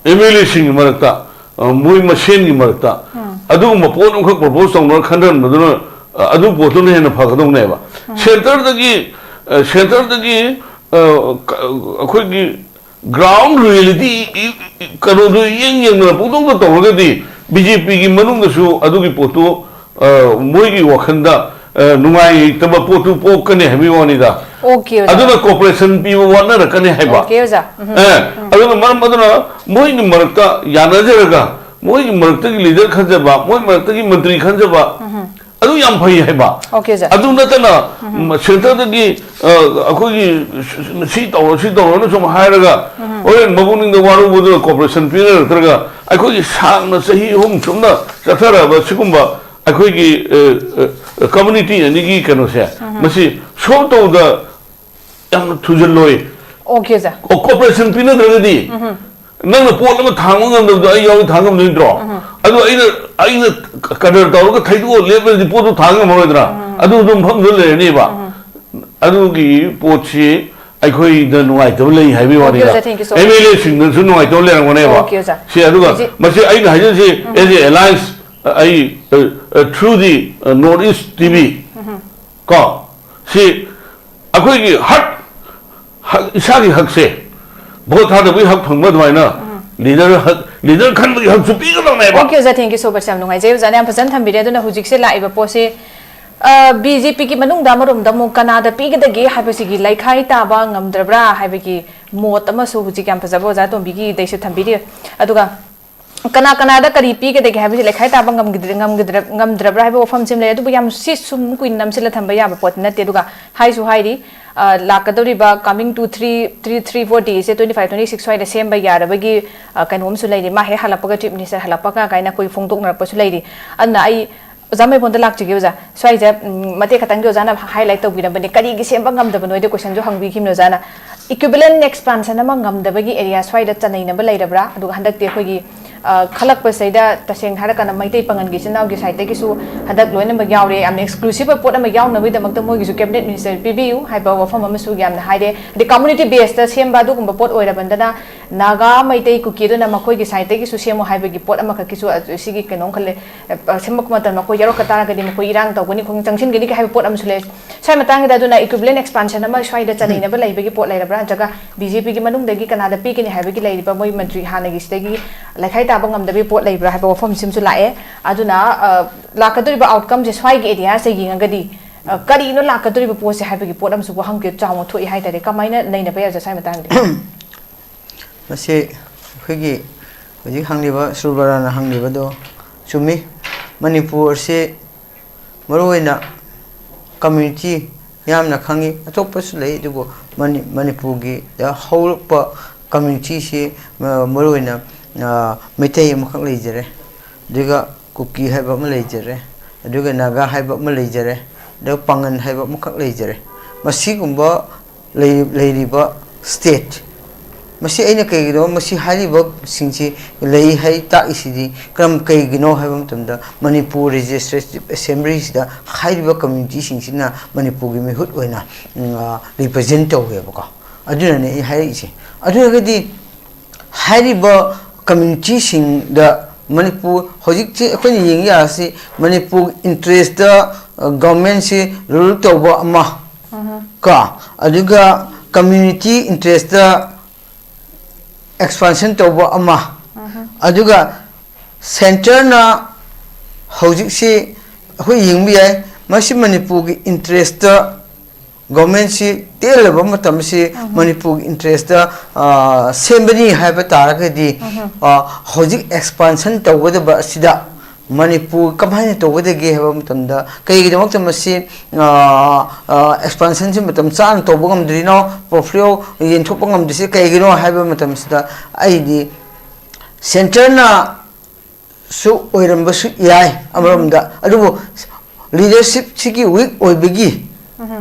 MLA sing marakta. Mui masen ki marakta. Adu kumba ponum khak propose tongnor khandan maduna. Adu potun ne na phakadong ne ba. Center dagi Center dagi akoi ki ground reality kano do yang na putong da tong di BJP ki manung da su adu ki potu moi ki wakhanda nungai taba potu pok kane hemi wani da okay adu na cooperation pi wana ra kane hai ba okay ja adu na mar maduna moi ni marakta yana jeraga moi ki marakta ki leader khanja ba moi marakta ki mantri khanja ba adu yam phai hai ba okay ja adu na tana center dagi akoi si taw na som hairaga oren mabuning da waru budu cooperation period traga akoi sang na sahi hum chumna chathara ba sigumba akoi ki community ani gi kano se masi show to da yang thujal loi okay ja cooperation period ragadi nang pot ma thang ngam da ai yaw thang ngam ni dro adu aina kadar taw ka thaidu level di pot thang ngam hoidra adu dum phang le ni ba adu gi pochi aikoi da nuai to le hai bi wani da MLA sing nu nuai to le ngone ba si adu ga masi ai na haje si as a alliance ai through the Northeast TV ko si akoi gi hak isa gi hak se बहुत हाथ भी हक फंगबद वाइना leader खन भी हक soupy का lung नेबा okay जा थैंक यू सो मच हम नुंगाई जे जाने हम फजन थंबिरे दुना हुजिक से लाइबा पोसे बीजेपी की मनुंग दा मरुम दा मो कनादा पीगदगे हाबसिगी लाइखाई ताबा ngamdrabra हाबगी मोत अमा सो हुजिक हम फजबो जा तो बिगी दैसे थंबिरे अदुगा कना दा करी पीगदगे हाबसि लाइखाई ताबा ngamdrabra हाबो फम सिम ले अदुबो याम सि सुम कुइन नम सिला थंबा याबा पोत नते दुगा हाइसु हाइरी लाकदोरिबा कमिंग टू 334 days 25-26 स्वाइदा सेम बा यारबगी कनोम सु लेरी मा हे हलपगा चीफ मिनिस्टर हलपगा गाइना कोई फोंदोक नरपसु लेरी अन्ना आई जामे फोंदा लाकचिगे ओजा स्वाइजा मते खतंग जो जाना हाइलाइट तौबिरबने करिगी सेमबा ngamdaba नोइदे क्वेश्चन जो हंगबी खिमनो जाना इक्विवेलेंट एक्सपेंशन अमा ngamdabagi एरिया स्वाइदा चनैनबा लेरबरा अदु हंदकते खोगी खलक पसैदा तसेंग हारकना मैतै पंगनगी सिनावगी साइडगी सु हदक लोइनबा यावरे याम एक्सक्लूसिव पोट अमा यावनबि दमकत मोगी सु कैबिनेट मिनिस्टर पीबीयू हाइबा वफम अमा सु यामना हाइदे द कम्युनिटी बेस्ड सेमबा दुगुंबा पोट ओइरबंदना नागा मैतै कुकीदुना मखोगी साइडगी सु सेमो हाइबगी पोट अमा खकिसु सिगी केनों खले सेमक मतन मखो यारो कतारगदि मखो इरांग तौगनि खोंग चंगसिनगनि हाइबा पोट अमा सुले साइ मतंगदा दुना इक्विवेलेंट एक्सपेंशन अमा स्वाइदा चनैनबा लैबगी पोट लैरबरा जगा बीजेपी की मनुंगदगी कनादा पीगनि हाइबगी लैरिबा मोइ मंत्री हानगी सिदगी लाइखाइ ताबा ngamdabi pot laibra haiba wafam simsu lae aduna lakaduriba outcome je swai ge area se yingagadi kari no lakaduriba pot se haiba gi pot am su bo hangke chawo thoi hai tare kamaina naina ba ya sai matang de mase khigi hoji hangliba surbara na hangliba do chumi Manipur se maroina community yamna khangi atoppa su lei dugo Manipur gi da hawpa community se maroina Meitei amakak leijere duga kuki haiba ma leijere duga naga haiba ma leijere duga pangan haiba amakak leijere masi gumba leiriba state masi aina kaigino masi hariba singsi lei hai ta isidi kram kaigino haiba matamda Manipur Legislative Assembly da hariba community singsina Manipur gi mihut oina represent taweba ko aduna ne hai ise aduna gadi hariba community sing the Manipur hojik when ying yasi Manipur interest the government si rule to ba ama ka aduga community interest the expansion to ba ama aduga center na hojik si hui ying bi ai masi Manipur ki interest the government si tel ba matam si Manipur interest the sembani have taragadi hojik expansion to ba ba sida Manipur kamhain to ba ge have matam da kai gi mak tamasi expansion si matam chan to ba ngam drino portfolio yin thop ngam disi kai gi no have matam sida ai di center na su oiram ba su yai amaram da adubu leadership sigi weak oibigi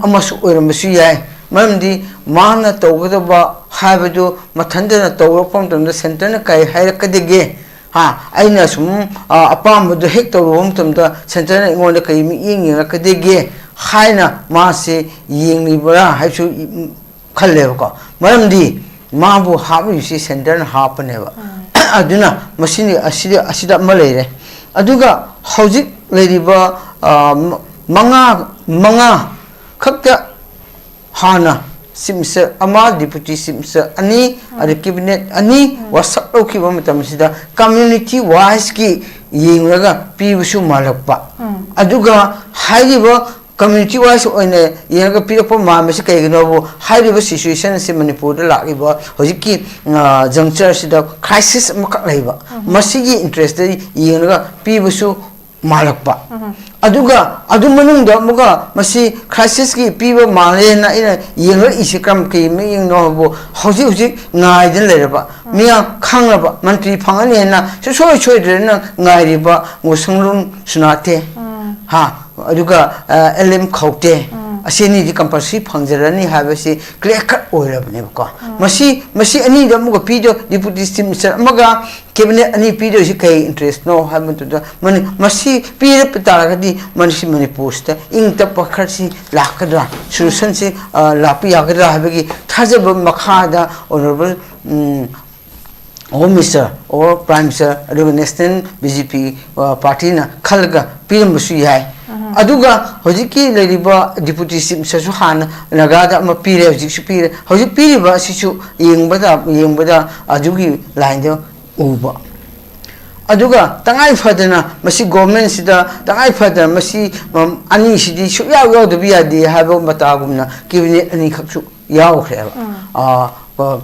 amasu oirambasu yai maramdi mana tawgadaba haibadu mathandana tawrapam tamda center na kai hairakadege ha aina sum apamadu hek tawrom tamda center na ingonda kai mi yengrakadege haina mase yenglibara haisu khalleba maramdi mabu habu si center na hapaneba aduna masini asida maleire aduga hojik leriba manga kakta hana simsa ama deputy simsa ani ada cabinet ani wasak ki ba matam sida community wise ki yengraga pibusu malakpa aduga haiba community wise oine yenga pirakpa mamasi kaigino bo haiba situation si Manipur da lagiba hojiki juncture sida crisis makak laiba masigi interest yenga pibusu malakpa aduga adumanungda muga masi crisis ki piba male na ina yenga isikam ki me yeng no bo hoji ngai den leraba miya khangraba mantri phangani na soi de na ngai riba ngosanglun sunate ha aduga LM khaute aseni di compulsory phangjarani habasi clear cut oirabne ko masi ani da muga pido deputy minister amaga cabinet ani pido si kai interest no hamen to da masi pire pataragadi manisi Manipur sta ingta pakharsi lakadra solution si lapi yagadra habagi thajaba makhada honorable Home Minister or Prime Minister aduga national BJP party na khalga pirambasu yai aduga hojiki leriba deputy chief minister su hana nagada ma pire hojik su pire hojik pire ba sisu yengbada adugi line de uba aduga tangai fadana masi government sida tangai fadana masi ani sidi su yaw de biya de habo matagumna kibni ani khaksu yaw kheba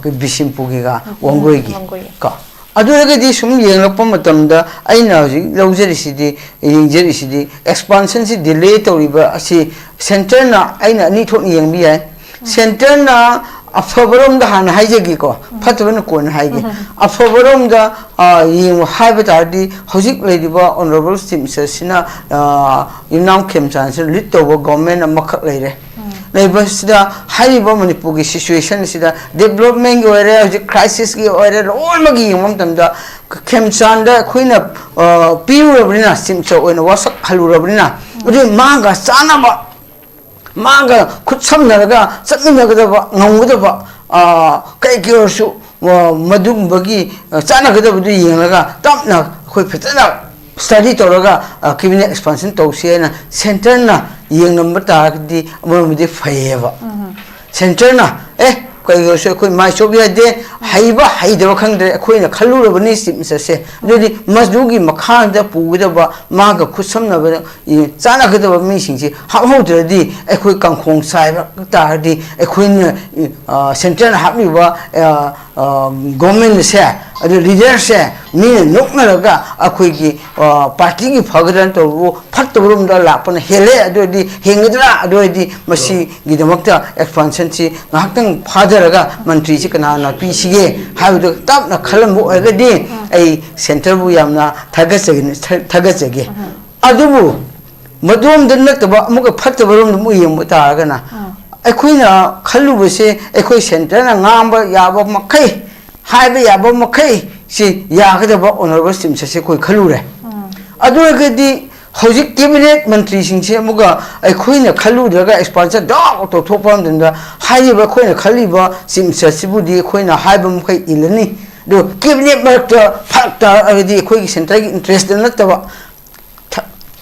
ke bisimpugiga wanggoigi ka aduragadi sum yenglakpa matamda aina hoji lawjarisidi yengjarisidi expansion si delay tawriba asi center na aina ni thoni yengbi yai center na afabarom da han haijegi ko fatbana kon haige afabarom da yeng haiba tardi hojik leidiba honorable chief minister sina inam khemchan lead toba government amakak leire Naibasida haiba Manipur ki situation sida development oire crisis ki oire all magi mom tamda khemchanda khuina piurabrina simcha oina wasak halurabrina udi maga chanaba maga khutsamnaraga chatnagada ngangudaba kai kiorsu madumbagi chanagada budu yengaga tapna khoi phetana study toraga cabinet expansion tawsiena center na yeng number taragdi amamudi fayeva center na kai so koi mai chobia de haiba haidaba khangde khoina khalurabani simsa se dodi masdugi makhan da pugudaba maga khusamna ba chana gadaba mi singsi haudradi khoi kangkhong saiba tardi khoina center na habiba government se adu leader se mi noknaraga akhoi party gi phagran to phattabrum da lapana hele adodi hengadra adodi masi gidamakta expansion si ngaktang phadaraga mantri si kana na pisiye haidu tapna khalambu agadi ai center bu yamna thagachege adubu madum dannataba amuka phattabrum mu yemu taragana akhoi khalubase akhoi center na ngamba yaba makai haiba yaba makai si yagadaba honorable team se koi khalure adugadi hojik cabinet mantri singse muga akhoi khaludra expansion dog to thopam danda haiba khoi khaliba sim se sibudi khoi haiba makai ilani do cabinet mark factor already koi central interest na tawa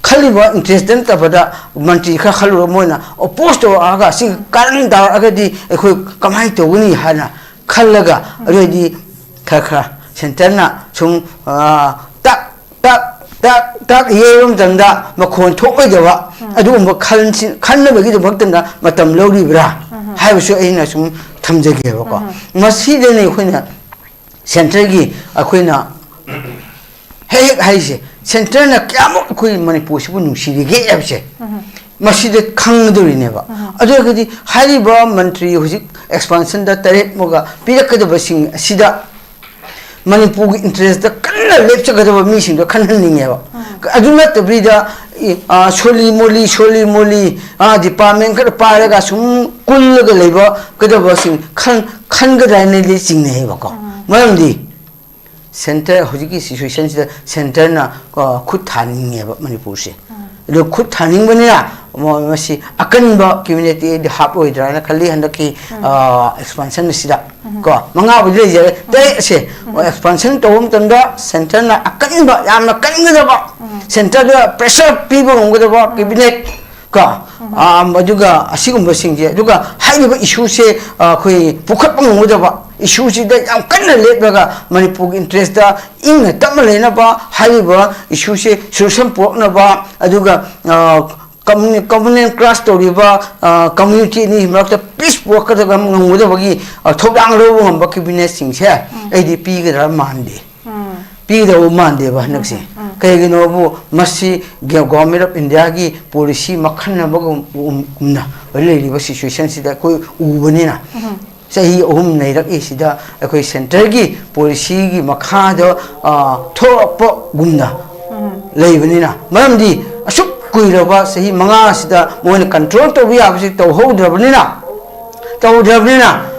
khaliba interest den tabada mantri kha khalu moina oppose to aga si karan da agadi koi kamai to ni hana khallaga already kha center na chung tak yerum tanda makhon thokoi dewa adu ma khanna bagi baktanda matam lori bra haisu aina sum thamjage ba ko masi de ne khoina center gi akhoina haise center na kyamo khoi manipur sibu nungsi ge abse masi de khangdori ne ba adu gadi hari ba mantri hujik expansion da tare moga pirakada basing sida manipur interest da kanna lepcha gadaba mi sing do khanhaninge ba aduna to brida soli moli department ka pare ga sum kul ga leba gadaba sing khan ga dai ne li sing ne ba ko maramdi center hojiki situation sida center na khut thaninge ba manipur se lo khut thaning bania masi akan ba community de hap oi dra na khali handaki expansion sida ko manga bujle je te se expansion to tanda center na akan ba yamna kan ga ba center da pressure people ngga da ba cabinet ka maduga asigum ba singje duga haini ba issue se khoi pukhat pang ngga da ba issue si da yam kan le ba manipur interest da ing tam le na ba hai ba issue se solution po na ba aduga community class to riba community ni makta peace work ka ga ngmuda bagi thobang ro ngam ba cabinet sing se adp ga mande pi da mande ba nakse kai gi no bu masi government of india gi policy makhan na ba kumna le ri ba situation si da koi ubani na sahi nei rak e sida koi center gi policy gi makha do thopo gumna leibani na maramdi asuk kuiraba sahi manga sida moina control to biya bisi to hodrabnina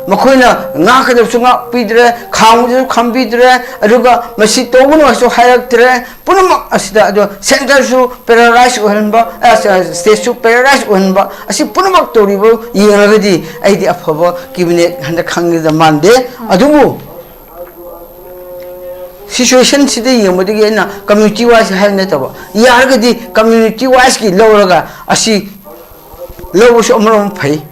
makoina nga ka sunga pidre khang khambidre aduga masi to buno so hayak punama asida ado center su paralyze ohanba state su paralyze ohanba asi punama to ribo yengagadi aidi afaba cabinet handa khang da mande adubu situation sida yemodi ge na community wise halne taba yargadi community wise ki lawraga asi lawu so amram phai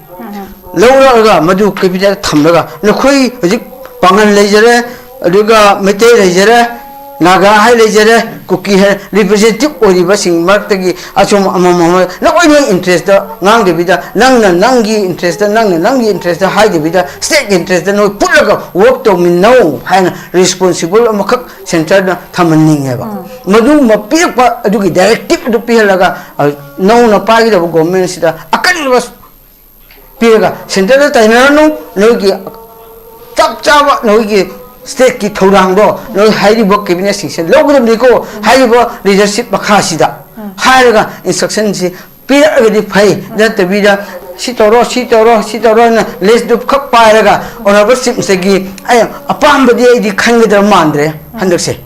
lawraga madu capital thamraga nokhoi hojik pangan lejare aduga mete lejare naga hai lejare kuki hai representative oriba sing martagi achom amama nakoi nang interest da ngang de bida nangi interest da nangi interest da hai de bida state interest da no pulaga work to min no haina responsible amakak center na thamanning heba madu mapik pa adugi directive du pihalaga no na pagi da government sida akan was piraga center da tainano no gi chap chaba no gi state ki thorang do no hairi bo cabinet section logdam diko hairi bo leadership makha sida hairaga instruction si piraga di phai that bida sitoro na less du khap pairaga honorable chief segi ay apam badi di khangda mandre handakse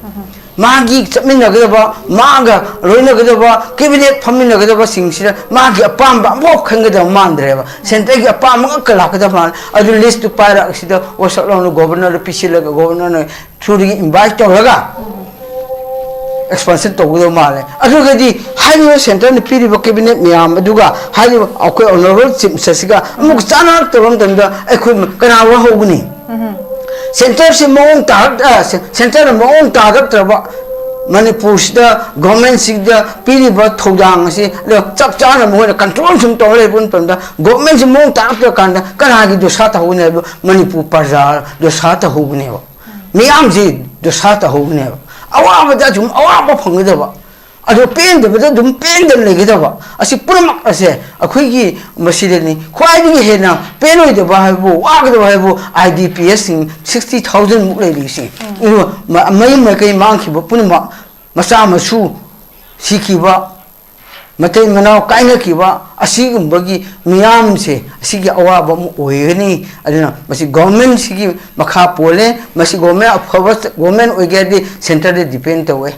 magi chamina gadaba maga roina gadaba cabinet famina gadaba singsira magi apam ba mo khangda mandre ba center gi apam kala gadaba adu list tu paira sida wasalo governor pc laga governor through invite to laga expansion to go male adu gadi high center ni piri ba cabinet miam aduga high akoi honorable chief sasiga amuk chana to rom tanda akoi kana wa hoguni center se mong ta center mong ta ga traba manipur da government sida piri ba thodang si chap chana mo control sum to le bun panda government se mong ta ka kanda kana gi do sa ta hone manipur parja do sa ta hogune ba miam ji do sa ta hogune ba awa ba jum awa ba phangda ba ado pen de ba dum pen de le ga ba asi purmak ase akhoi gi masile ni khwai gi he na pen oi de ba bu wa ga ba bu idps 60000 muk le li si mai kai mang ki ba punma masa masu siki ba matai manau kai na ki ba asi gum ba gi miyam se asi gi awa ba mu oi ni adina masi government sigi makha pole masi government of government oi ge di center de depend to we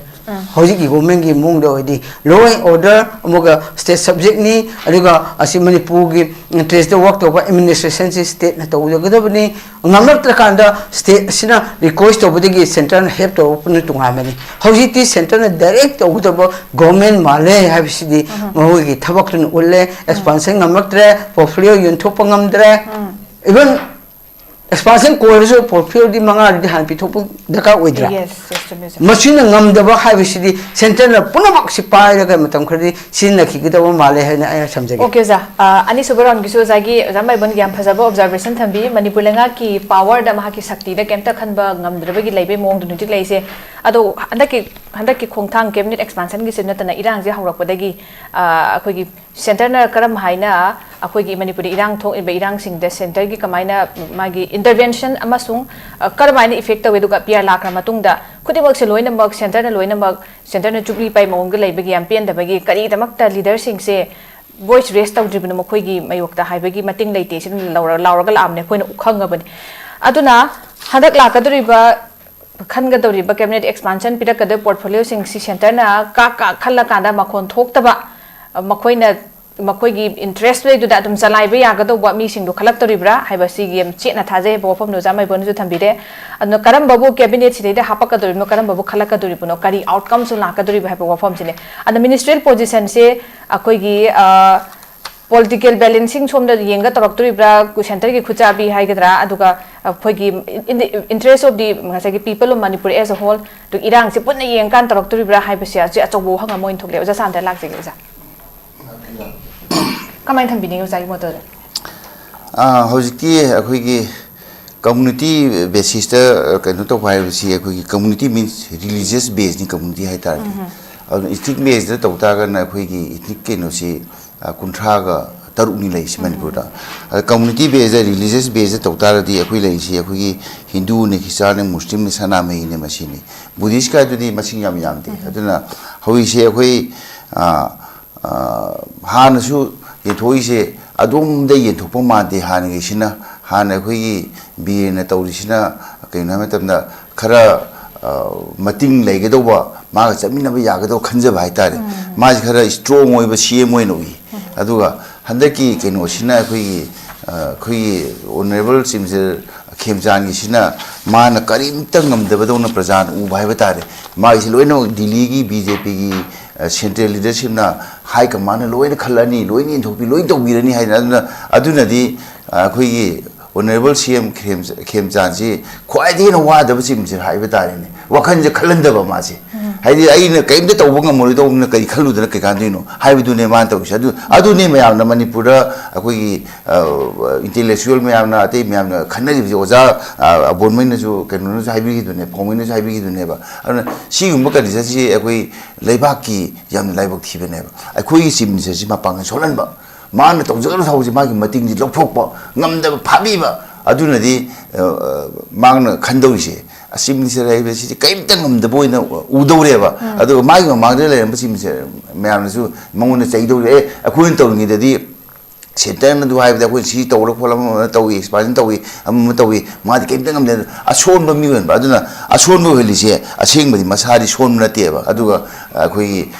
hojik ki government ki mung do di law and order amoga state subject ni aduga asi Manipur ki interest the work to administration state na to ga ni ngamnak trakanda state sina request to budi ki center na help to open to ngamani hojik ti center na direct to government male have sidi mahu ki thabak tun ulle expansion ngamnak tre portfolio yun thop ngam dre even expansion course portfolio di manga di han pithopu daka oidra yes machine ngam da ba hai bisidi center na punamak sipai daga matam khadi sin na ki da male hai na ai samjage okay za ani subaron gisu zagi ramai bon gyam phajaba observation thambi manipur lenga ki power da ma ki sakti da kemta khanba ngam draba gi leibe mong du nutik leise ado handaki khongthang cabinet expansion gi senna tana irang je hawrak padagi akhoi gi center na karam haina akhoi gi manipuri irang thok ibe irang sing de center gi kamaina magi intervention amasung karmaina effect tawe duga pr lakra matung da khudimak se loina mak center na chukli pai mong gi leibe gi am pen da bagi kari tamak ta leader sing se voice raise tawdribna makhoi gi mayok ta haibagi mating leite sin lauraga lamne khoina ukhanga bani aduna hadak lakaduriba khanggadoriba cabinet expansion pirakada portfolio sing si center na ka khalla kanda makhon thoktaba makhoi interest le du da dum chalai ba yagado ba mi sing do khalak toribra haiba si gem chena thaje bo phom no jamai bon ju thambire adno karam babu cabinet si de hapaka dorib no karam babu khalaka dorib no kari outcome so la ka dorib haiba bo phom sine and ministerial position se akoi gi political balancing som da yenga torok toribra ku center gi khucha bi haigadra aduga phoigi in the interest of the ngasagi people of Manipur as a whole to irang se punna yeng kan torok toribra haibasia je achobo hanga moin thokle ja santa lak je ja kamai tham bini usai motor hojiki akhoi gi community basis ta kanu to bai si akhoi gi community means religious based ni community hai tar ethnic based ta ta ga na akhoi gi ethnic ke no si kuntraga taruni lai si Manipur da community based religious based to ta di akhoi lai si akhoi gi Hindu ne Christian ne Muslim ne sana me ne masini Buddhist ka du di masing yam yam de aduna hoi si akhoi han su ye thoi se adum de ye thopong ma de han gi sina han akhoi gi bi na tawri sina kaina matamna khara mating lai ge do ba ma ga chamina ba ya ga do khanja ba haitare ma ji khara strong oi ba CM oi no yi aduga handaki keno sina khoi honorable simse khemjan gi sina ma na karim tang ngam de ba do na prajan u bai ba tare ma gi loino Delhi gi BJP gi central leadership na high command loina khalani loini thopi loi to birani haina aduna di khoi gi honorable CM khemjan ji khwai di na wa da ba simse hai ba tare ne wakhan je khalan da ba ma ji haidi aina kaim da tawba ngamori do na kai khalu da kai kan dino haibu ne man taw sha adu ne mayam na Manipur da akoi intellectual mayam na ate mayam na khanari bi oja abonmai na ju kanu na haibi gi ne phomai na haibi gi ne ba ana si gum ka disa si akoi leibak ki yam laibak thibe ne ba akoi gi sim se si ma pang solan ba man na tawja na thawji ma gi mating ji lokphok ba ngam da phabi ba adu na di mang na khandau si asim se rai be si kaim tang ngam da boy na udore ba adu mai ma mang de le ba sim se mayam na su mong na chai do e akoi taw ngi da di center na du hai da ko si taw ro pholam taw expansion taw am taw ma di kaim tang ngam de ason ba mi wen ba adu na ason bo heli se asing ba di masari son na te ba adu ga akoi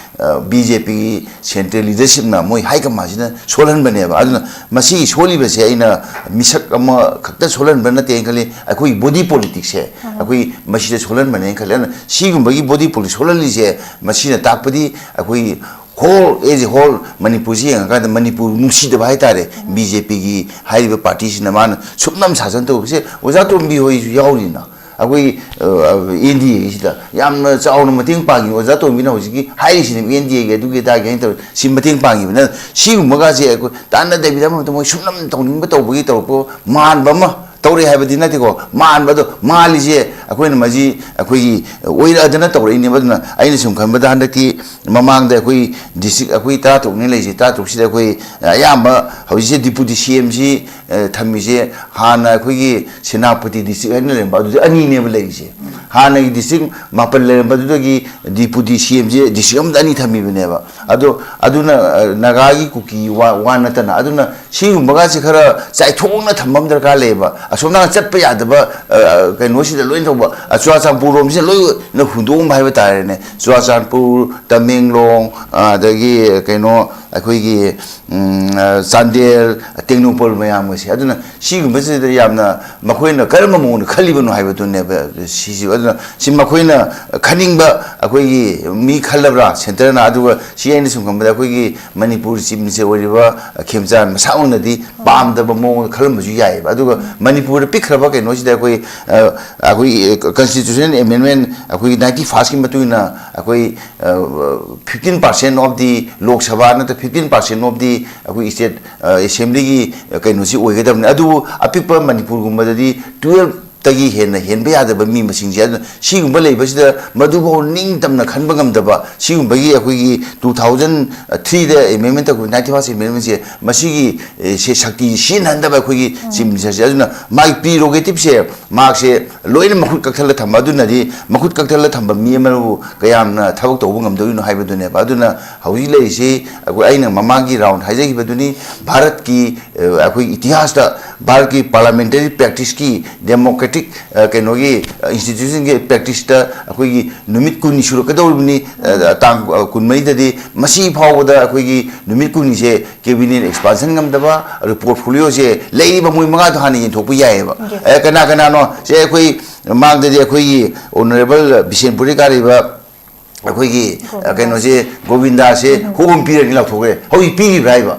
BJP central leadership na moi high command na solan bane ba adu na masi soli ba se ina misak ama khakta solan bana te khali akoi body politics se akoi masi de solan bane khali na si gum ba gi body politics solan li se masi na takpadi akoi whole as a whole Manipur si ang kada Manipur nungsi da bahai tare BJP gi hai ba party si naman supnam sasan to se oja tombi hoi ju yauri na akoi NDA si da yam na chaw na mating pangi oja tombi na hoji gi hai si ne NDA ge du ge da ge to si mating pangi na si ma ga se ko tan na de bi da mo to mo supnam to ning ba to bu gi to ko man ba ma tawre hai ba di na te ko man ba do mali je akoi na maji akoi oira adana tawre ni ba na ai ni sum khan ba da handa ki mamang da akoi district akoi ta to ni le ji ta to si da akoi ayamba hauji deputy CM si थमीसे हाना अखोगी सेनापति district है लेंबा अदु अनि ने लेइसे हाना की district मापल लेंबा अदुगी deputy CM जे district अम अनि थमी बनेबा अदुना नगागी कुकी वा नतना अदुना सिगुंबगा से खरा चाइथोंना थम्बम दरकार लेबा असोमना चटप यादबा कैनोसिदा लोइन थोबा चुराचांपुर रोम से लोइ न हुंदोम भाइबा तारेने चुराचांपुर तमेंगलोंग अदगी कैनो अखोगी चांदेल टेक्नोपोल मयाम से अदुना सिगुंबसे यामना मखोइना करम मौन खलिबनो हाइबतुने सिसि अदुना सि मखोइना खनिंगबा अखोगी मी खलबरा सेंटरना अदुगा सीएन सुंगमबदा अखोगी मणिपुर चिम से ओरिबा खेमचान मसाउनदी पामदबा मौन खलमजु याइबा अदुगा मणिपुर पिखरबा कैनोसिदा अखोई कॉन्स्टिट्यूशन अमेंडमेंट अखोई 91 की मतुइना अखोई 15% ऑफ दी लोक सभा न 15% ऑफ दी अखोई स्टेट असेंबली की कैनोसी ओइगदबने अदु अपिपा मणिपुर गुमबददी 12 तगी हेन हेनबे यादब मी मसिंग जे सिगुंबा लेबसिदा मधुबो निंग तमना खनबा गमदबा सिगुंबगी अखोगी 2003 दे अमेंडमेंट को 91 अमेंडमेंट से मसिगी से शक्ति सिन हंदबा अखोगी चिमसे अदुना माइ प्रीरोगेटिव से मार्क से लोइन मखुत कथल थम अदुनदी मखुत कथल थम मी अमरु कयामना थबक तोबो गमदुनो हाइबदुने अदुना हौजी लेसे अखो आइना ममांगी राउंड हाइजगिबदुनी भारत की अखोई इतिहास दा भारत की पार्लियामेंटरी प्रैक्टिस की डेमोक्रेटिक कैनोगी इंस्टीट्यूशन के प्रैक्टिस ता अखोगी नुमित कुनि सुरकदौबनी तांग कुनमैददी मसी फावदा अखोगी नुमित कुनि से कैबिनेट एक्सपांशन गमदबा और पोर्टफोलियो से लेइबा मोइ मंगा तो हानि थोपु यायबा कना कना नो से अखोई मांगददी अखोगी ऑनरेबल बिशेनपुरी कारिबा अखोगी कैनो से गोविंदा से होम पीरियड लाथोगे होई पीरी राइबा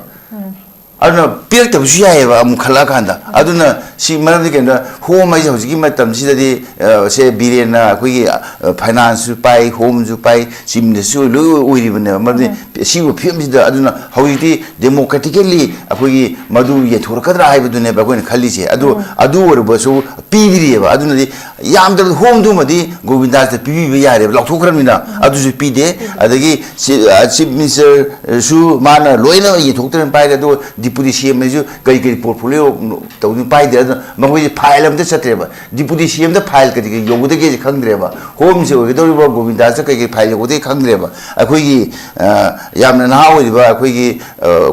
अदुना पिरक तबसु यायबा अमु खला खांदा अदुना सि मरमदि केना होम आइ हौजिकी मतम सिददि से बिरेना अखोगी फाइनांस पाइ होम जु पाइ सिमनेसु लो ओइरिबने मरमदि सिगु फिमसिदा अदुना हौजिति डेमोक्रेटिकली अखोगी मदु येथोरकदरा हाइबदुने बखोइन खलिसे अदु ओरबसु पीदिरिबा अदुनदि यामदर होम दुमदि गोविंदास ते पीबि यारे लौथोखरमिना अदुसु पीदे अदगी चीफ मिनिस्टर सु माना लोइना येथोक्तरन पाइदे दो डिपुटी सीएम ने जो कई पोर्टफोलियो तो पाई दे मगोई फाइल हम चतरेबा डिपुटी सीएम द फाइल कदी योगदे के खंगद्रेबा होम से ओगदोरिबा गोविंदास कई फाइल योगदे खंगद्रेबा अखोगी यामना ना ओरिबा अखोगी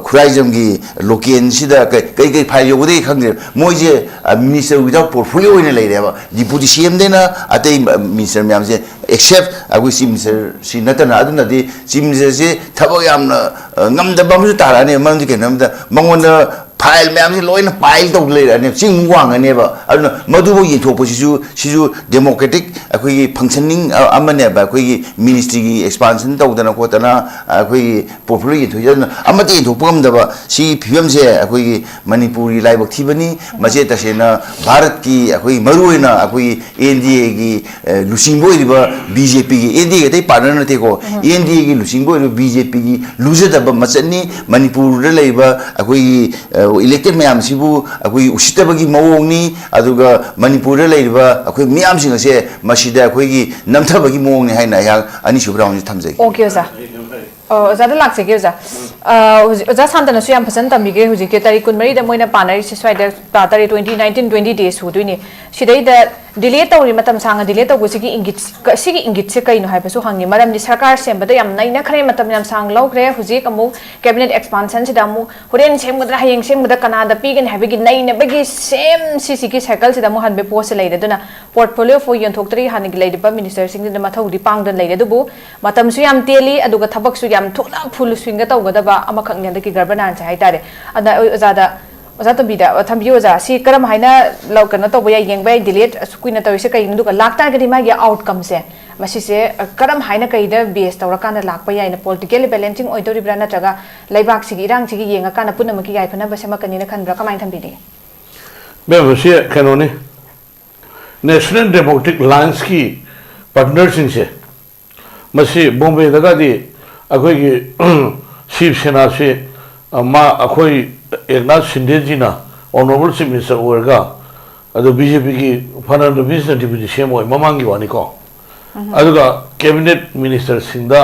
खुराइजम की लोकेन सिदा कई फाइल योगदे खंगद्रे मोइजे मिनिस्टर विदाउट पोर्टफोलियो ओइने लेरेबा डिपुटी सीएम देना अतै मिनिस्टर म्याम से एक्सेप्ट अखोई चीफ मिनिस्टर सि नतना अदुनदि चीफ मिनिस्टर से थबक यामना ngam tarane mamdi ke namda mangona file ma'am loan pile तौर लेरने चिंग वांगनेबा अदुना मधुबो यथोपसिसु डेमोक्रेटिक अखोई फंक्शनिंग अमनेबा अखोई मिनिस्ट्री की एक्सपांशन तौदना कोतना अखोई पोर्टफोलियो यथोजन अमते यथोपगमदबा सी फिवम से अखोई मणिपुरी लाइबक थिबनी मजे तसेना भारत की अखोई मरुइना अखोई एनडीए की लुसिंगबो इरिबा बीजेपी की एनडीए ते पार्टनर नथेको एनडीए की लुसिंगबो इरिबा बीजेपी की लुजदबा मचनी मणिपुर लेबा अखोई इलेक्टेड मैम सिबु अखोई उसितबगी मवोंगनी अदुगा मणिपुर लेबा अखोई मैम सिंग से मसिदा अखोई नमथबगी मवोंगनी हाइना या अनि सुब्राउन थमजै ओके ओजा ओजा लाक्से के ओजा ओजा शांतना सु याम फसन तमिगे हुजि के तारिख 13 दा मोइना पानरी सिसवाइदा तारी 2019-20 डेज हुदुइनी सिदै दा डिले तौरी मतम सांग डिले तौगु सिगी इंगित से कइनो हाइबसु हंगी मरमनि सरकार सेमबदा याम नाइना खरे मतम याम सांग लौग्रे हुजि अमु कैबिनेट एक्सपांशन सिदा अमु होरेन सेमगदरा हायेंग सेमगदा कनादा पिगन हाइबगी नाइना बगी सेम सीसी की साइकिल सिदा मु हनबे पोस्ट लेदे दुना पोर्टफोलियो फो यंथोक्तरी हानिगी लेदिबा मिनिस्टर सिंग दिना मथौदी पांगदन लेदे दुबु मतम सु याम तेली अदुगा थबक सु याम थोला फुल स्विंग तौगदबा अमखक नेदकी गवर्नर से हाइतारे अदा ओजादा ओजा तबिदा थम्बी ओजा सी करम हाइना लौ कनो तौबा या येंगबा डिलीट सुकुइना तौइसे कइनु दुगा लाक्ता गदि मा या आउटकम से मसिसे करम हाइना कइदा बेस तौरकाना लाकपा याइना पॉलिटिकल बैलेंसिंग ओइदोरिब्रा नत्रगा लैबाक सिगी इरांग सिगी येंगा काना पुनमकी याइफना बसेमा कनिना खनब्रा कमाइन थम्बिदि बेबसे कनोने नेशनल डेमोक्रेटिक लाइन्स की पार्टनरशिप से मसी बॉम्बे दगादी अखोई शिवसेना से मा अखोई एकनाथ शिंदे जी ना ऑनरेबल चीफ मिनिस्टर ओरगा अदो बीजेपी की फाइनल बिजनेस डिप्यूटी सीएम ओय ममांगी वानी को अदुगा कैबिनेट मिनिस्टर सिंदा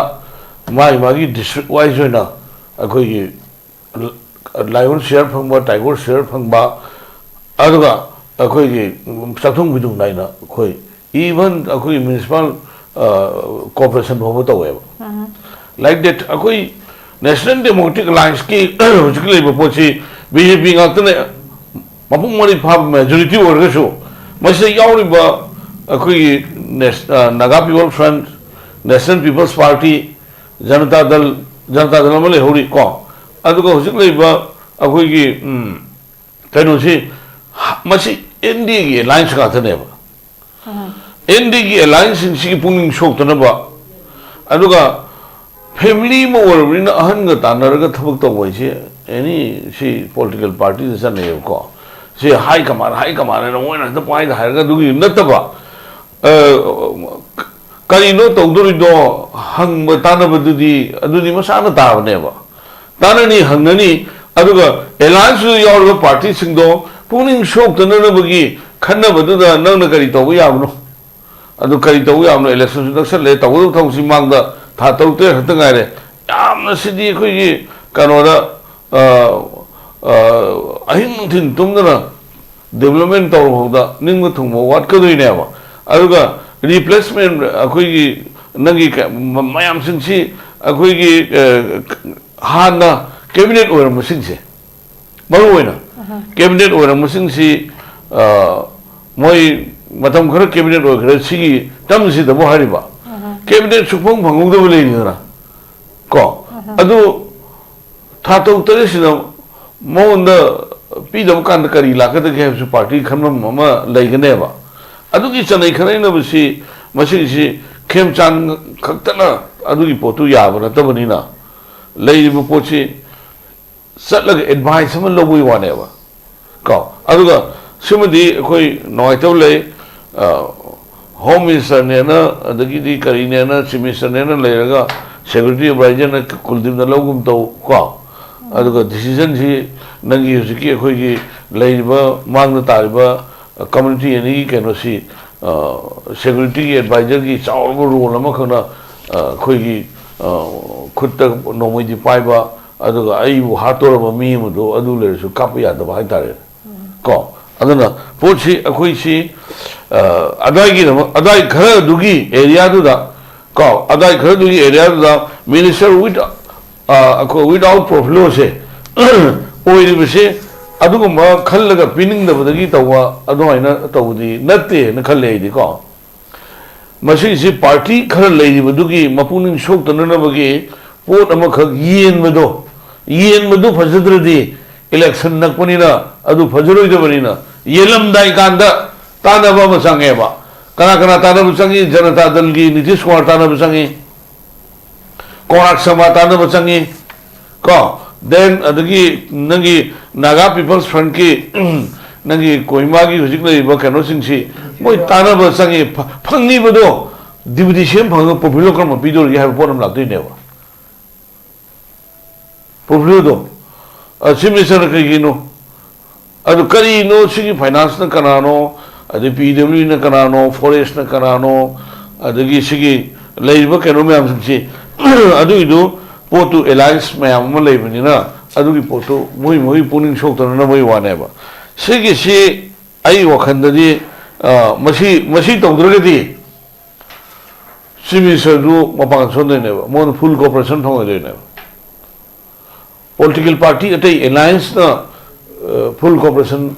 मागी डिस्ट्रिक्ट वाइज होना अखोई लायन शेयर फंगबा टाइगर शेयर फंगबा aduga akoi gi sathung bidung naina khoi even akoi municipal corporation bhabu to web like that akoi national democratic alliance ki hujikle bochi BJP ngatne mapung mari phab majority orga shu mase yauri ba akoi Naga People Front, National People's Party, Janata Dal male hori ko aduga hujikle ba akoi gi kaino si masi NDA gi alliance ka thane ba NDA gi alliance in si punging shok tana ba aduga family mo orina ahan ga tanaraga thabak to wai si any si political party sa ne ko si high command na moina ta pai da ga dugi nataba karino tawduri do hang ba tanaba dudi adudi masana ta ne ba tanani hangnani aduga alliance yaw party sing do punging shok tana na bagi khanna badu da nang na kari to ya no adu kari to ya no election le tawu thong si mang da tha tau te hat ngai re yam na sidi khoi gi kano da ahing thin tum na development to ho da ning ma thung mo wat ka doi ne ba aduga replacement khoi gi nangi mayam sing si khoi gi hana cabinet or ma sing se maru oina cabinet or ma sing si moi matam khara cabinet or khara si tam si da bo hari ba cabinet supong phangong da le ni na ko adu tha to tare si na mo na pi da kan kari la ka da ke su party khanma ma lai ga ne ba adu ki chanai khare na ba si masi si khem chan khakta na adu ki potu ya ba ta bani na lai bu po chi satlag advice ma lo bui wa ne ba ko aduga simadi khoi noi to le home minister ne na adagi di kari ne na chief minister ne na le ga security advisor na kuldip na logum to ko aduga decision ji nangi hujiki khoi gi le ba mang na ta ba community ani ke no si security advisor ki chaw role ma khana khoi gi khutta nomoi di pai ba aduga ai bu hator ba mi mu do adu le su kap ya da ba ta re ko aduna pochi akhoi si adai gi adai khara dugi area du da ko adai khara dugi area du da minister without profilo se oi ri se aduga ma khallaga pining da badagi tawa aduaina tawdi natte na khalle di ko masi si party khara lei di badugi mapuning shok tanana bagi pot ama khag yen madu fajadradi election nakpani na adu fajroi da bani na yelam dai kanda tana ba masange ba kana tana busangi janata dal gi nitish kumar tana busangi konak sama tana busangi ko then adagi nangi Naga People's Front ki nangi Kohima gi hujik lai ba kano sing si moi tana busangi phangni bado deputy CM phang popular kar ma pidor gi have ponam la dui ne ba popular do simmission ka gi no adu kari no sigi finance na kana no adu PW na kana no forest na kana no adagi sigi leiba kano me am si adu idu potu alliance me am ma leibani na adu gi potu moi puning shok tan na moi wane ba sigi si ai wakhan di masi tongdra di simmission du mapang son ne ba mon full cooperation thong de ne political party atai alliance na full cooperation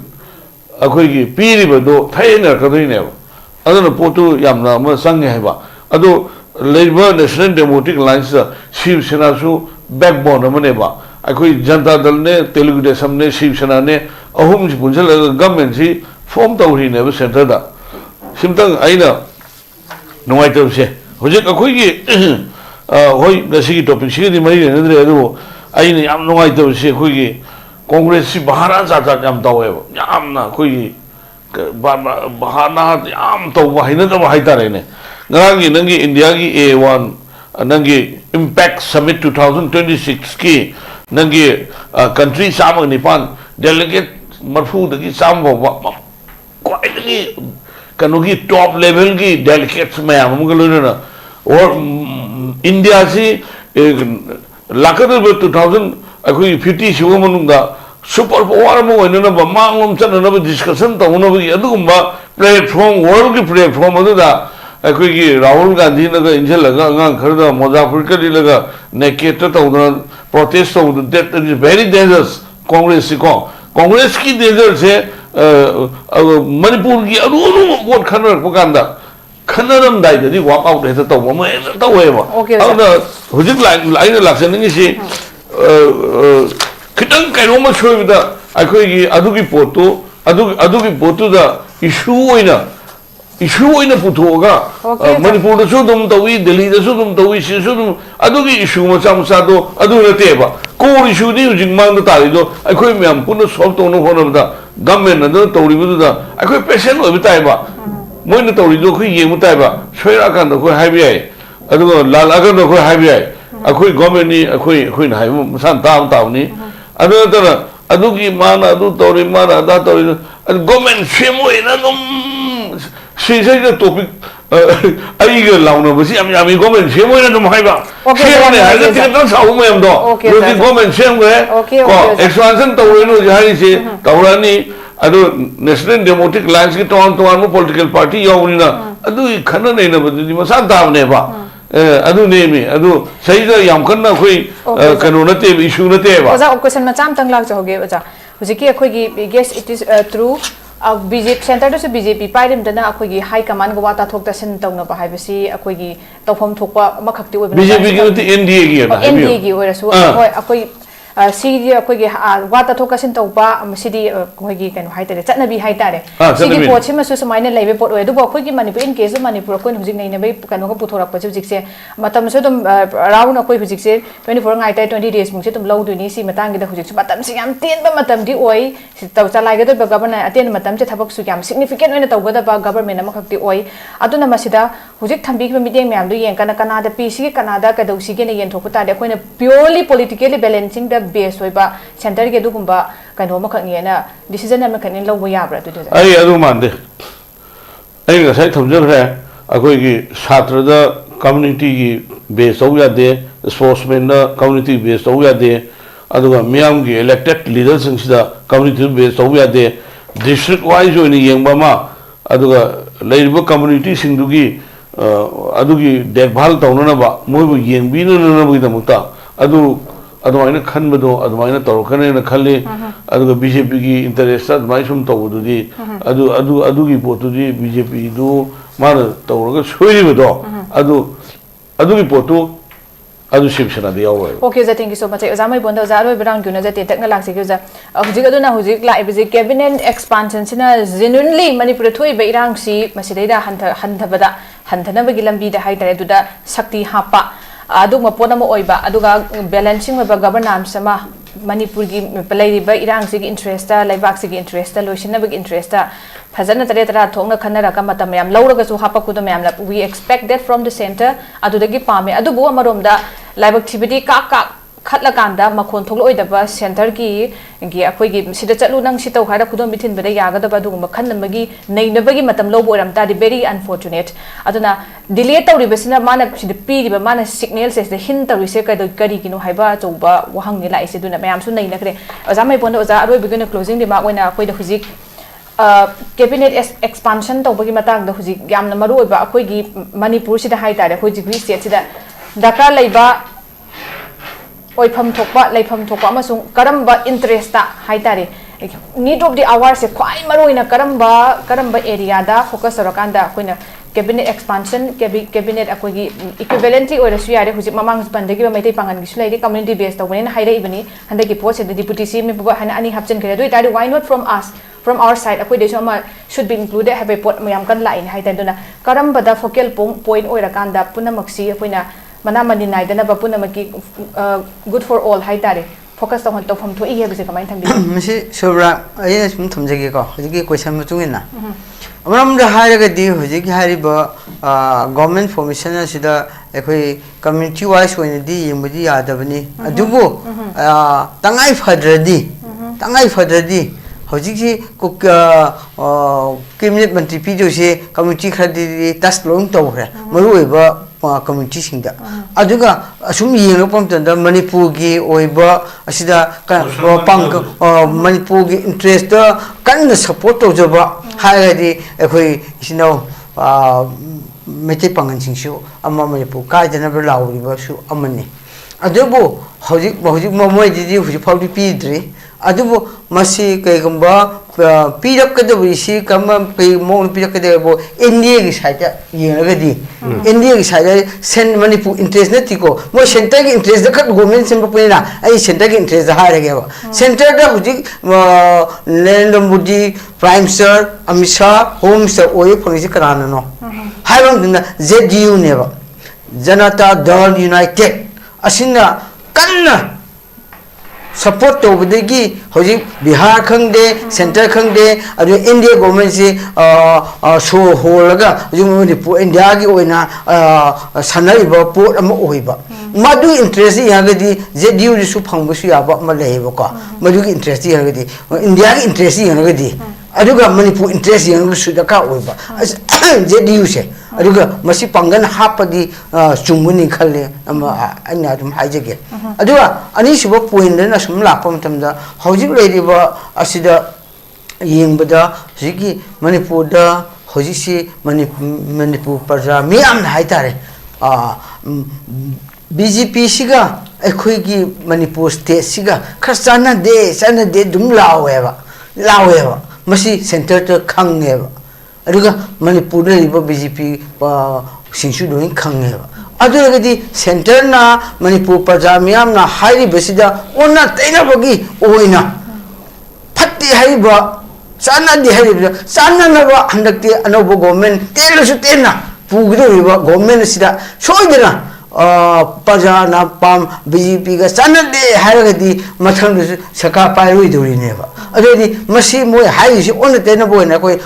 akhoi gi piri ba do thaina ka doi ne adana potu yamna ma sang hai ba ado labor national democratic alliance SHIV SENA su backbone ma ne ba akhoi janata dal ne telugu desam ne SHIV SENA ne ahum ji punjal government si form tawri ne ba center da simtang aina noi to se hojek akhoi gi hoi gasi gi topic si di mai ne dre ado aina yam noi to se khoi gi Congress si bahara jata yam tawe yam na khoi bahana yam to ba hina to hai ta re ne ngangi nangi India gi A1 nangi impact summit 2026 ki nangi country samag nipan delegate marfu da gi sam ba quite gi kanu gi top level gi delegates mayam mungalo na or India si lakadal 2000 akhui 50 shiwa manung da super power mo ina na ba mangom chan na ba discussion ta uno bi adu gumba platform world ki platform adu da akoi ki Rahul Gandhi na ga injel laga ngang khar da Muzaffarpur ka laga naked ta na protest to that is very dangerous Congress ko Congress ki danger se Manipur ki adu vote khanar ko kanda khanaram dai da di walk out he ta to mo ta we ba adu hujik line election ni si kitang kai no ma choi da akoi ki adu ki potu da issue oina puthoga Manipur da su dum tawi Delhi da su dum tawi si su dum adu ki issue ma sam sa do adu na te ba ko issue ni hujik mang da tari do akoi myam pun solve to no hono da government na do tawri bu da akoi patient oi bitai ba moi na tawri do khoi yeng mutai ba soira kan do khoi hai bi ai adu lal agan do khoi hai bi ai akoi government ni akoi na hai mu san ta ta ni adu da adu ki mana adu tawri mana da tawri government shemo ina dum si the topic ai ga launa ba si am government shemo ina dum hai ba shemo ne hai da tin sa u mem do the government shemo ko expansion tawri no jari se tawrani adu National Democratic Alliance ki ton mo political party yauni na adu khana nei na ba di ma sa da ne ba adu ne mi adu sai da yam kan na khoi kanu na te issue na te ba oza question ma cham tang lak choge oza hujiki akhoi gi guess it is through BJP center to BJP paidem dana akhoi gi high command go wata thok ta sin tong na ba haibasi akhoi gi tawpham thokpa makhakti oi BJP gi NDA gi na NDA gi oi rasu hoi akhoi CD akhoi gi wata thok ka sin tawpa CD akhoi gi kanu hai tare chatnabi hai tare CD pot sima su samaina leibe pot oi du bo akhoi gi Manipur in case Manipur ko hujik nei na bai kanu ka puthorak pa hujik se matam se dum round akhoi hujik se 24 ngai tai 20 days mung se dum low du ni si matang gi da hujik matam si yam ten ba matam di oi si taw chalai ga da government aten matam se thabak su yam significant oina taw ga da ba government ama khakti oi aduna masida hujik thambi gi meeting myam du yeng kana kana da PC Canada ka dausi ge ne yen thok ta de akhoi na purely politically balancing the base oi ba center ge du gumba kanu ma khak ni na decision ama khanin lo ya bra du ai adu mande ai ga sai thamje re akhoi gi chhatra da community gi base au ya de sportsman da community base au ya de aduga miyam gi elected leaders sing da community base au ya de district wise oina yengba ma aduga leiba community sing du gi adugi dekbhal tawna na ba moi bu yengbi na bu da muta adu adwaina khanbado adwaina tawkane na khalle aduga BJP gi interest adwai sum tawdu di adugi potu di BJP du mar tawraga soiri bedo adugi potu adu SHIV di awai okay thank you so much ozamai bonda ozaro berang gyuna jate tekna laksi gyuza hujik aduna hujik la ibji cabinet expansion sina genuinely Manipur thoi be irang si masidaida hanthabada hanthana gi lambi da haitare duda sakti hapa adu mapona mo oiba aduga balancing ba governance sama Manipur gi pelai ba irang si gi interest ta laibak si gi interest ta loisina ba gi interest ta phajana tare tara thongna khanara ka matam yam lauraga su hapa ku da yam la we expect that from the center adudagi pame adu bu amarom da laibak activity ka khatla kanda makhon thoklo oi da ba center gi akhoi gi sida chatlu nang sitau hara khudom bithin bada yaga da ba du ma khan nambagi nei nabagi matam lo boram ta di very unfortunate aduna delay tawri basina mana sida pi ba mana signal says the hin tawri se ka do kari kinu haiba choba wahang ni lai se duna mayam su nei na kre ozamai bonda oza aroi begin closing de ma oina akhoi da hujik cabinet expansion tawbagi matang da hujik yamna maru oi ba akhoi gi Manipur sida hai tare hujik ri state sida dakar leiba oifam thokpa leifam thokpa amasung karamba interest ta haitare need of the hour se khwai maroina karamba area da focus rakanda koina cabinet expansion cabinet akogi equivalently oirasu yare hujik mamang bandagi maitei pangan gi sulai community based tawene haira ibani handaki post the deputy CM buba hana ani hapchen kare do tari why not from us from our side akoi desoma should be included have a pot mayam kan line haitaduna karamba da focal point oirakanda punamaksi akoina mana mani naidana ba punamaki good for all haitare focus on to from to e hebse kamai thambi misi sobra ai sum thumjage ko hojiki question mu chungina amram da hairaga di hojiki hariba government formation asida ekoi community wise oina di yemudi yadabani adubu tangai fadradi hojiki ko cabinet mantri pijo se community khadi task long to re maru eba community singda aduga asum yeng pam tan da manipur gi oiba asida ka pang manipur gi interest da kan support to jaba hairadi ekhoi isino mete pangan singsu amma manipur ka jana ba lauri ba su amani adubu hojik moi di hojik phawdi pidri adubu masi kaigamba pirak kada bisi kama pe mo pirak kada bo India ki side ye lagadi India ki side sen manipur interest na tiko mo center ki interest da kat government sem pa na ai center ki interest da ha rage ba center da hujik Narendra Modi prime minister Amit Shah home minister oye policy karana no haibam dinna ZDU ne ba Janata Dal United asina kanna support to budegi hoji Bihar khangde center khangde adu India government se so holaga jumuni pu India gi oina sanai ba port am oiba madu interest yagadi ZDU ri su phangbu su yaba ma leheba ko madu gi interest yagadi India gi interest yagadi aduga manipur interest yang su da ka oiba ZDU se aduga masi pangan hapadi chumuni khalle ama anya dum haijege aduga ani suba point na sum la pam tamda hojik leidiba asida yengbada sigi manipur da hojisi manipur parja mi am haitare BJP siga ekhoi gi manipur state siga khasana de dum laweba masi center to khangeba aduga manipur da riba BJP singsu doing khangeba adugadi center na manipur parjamiyam na hairi besida onna taina bagi oina phatti haiba sana di haiba sana na ba handakti anobo government telu tena pugido riba government sida soidena parjana pam BJP ga sana de hairagadi mathang saka pairui duri neba adodi masi moi haisi onna tena boina koi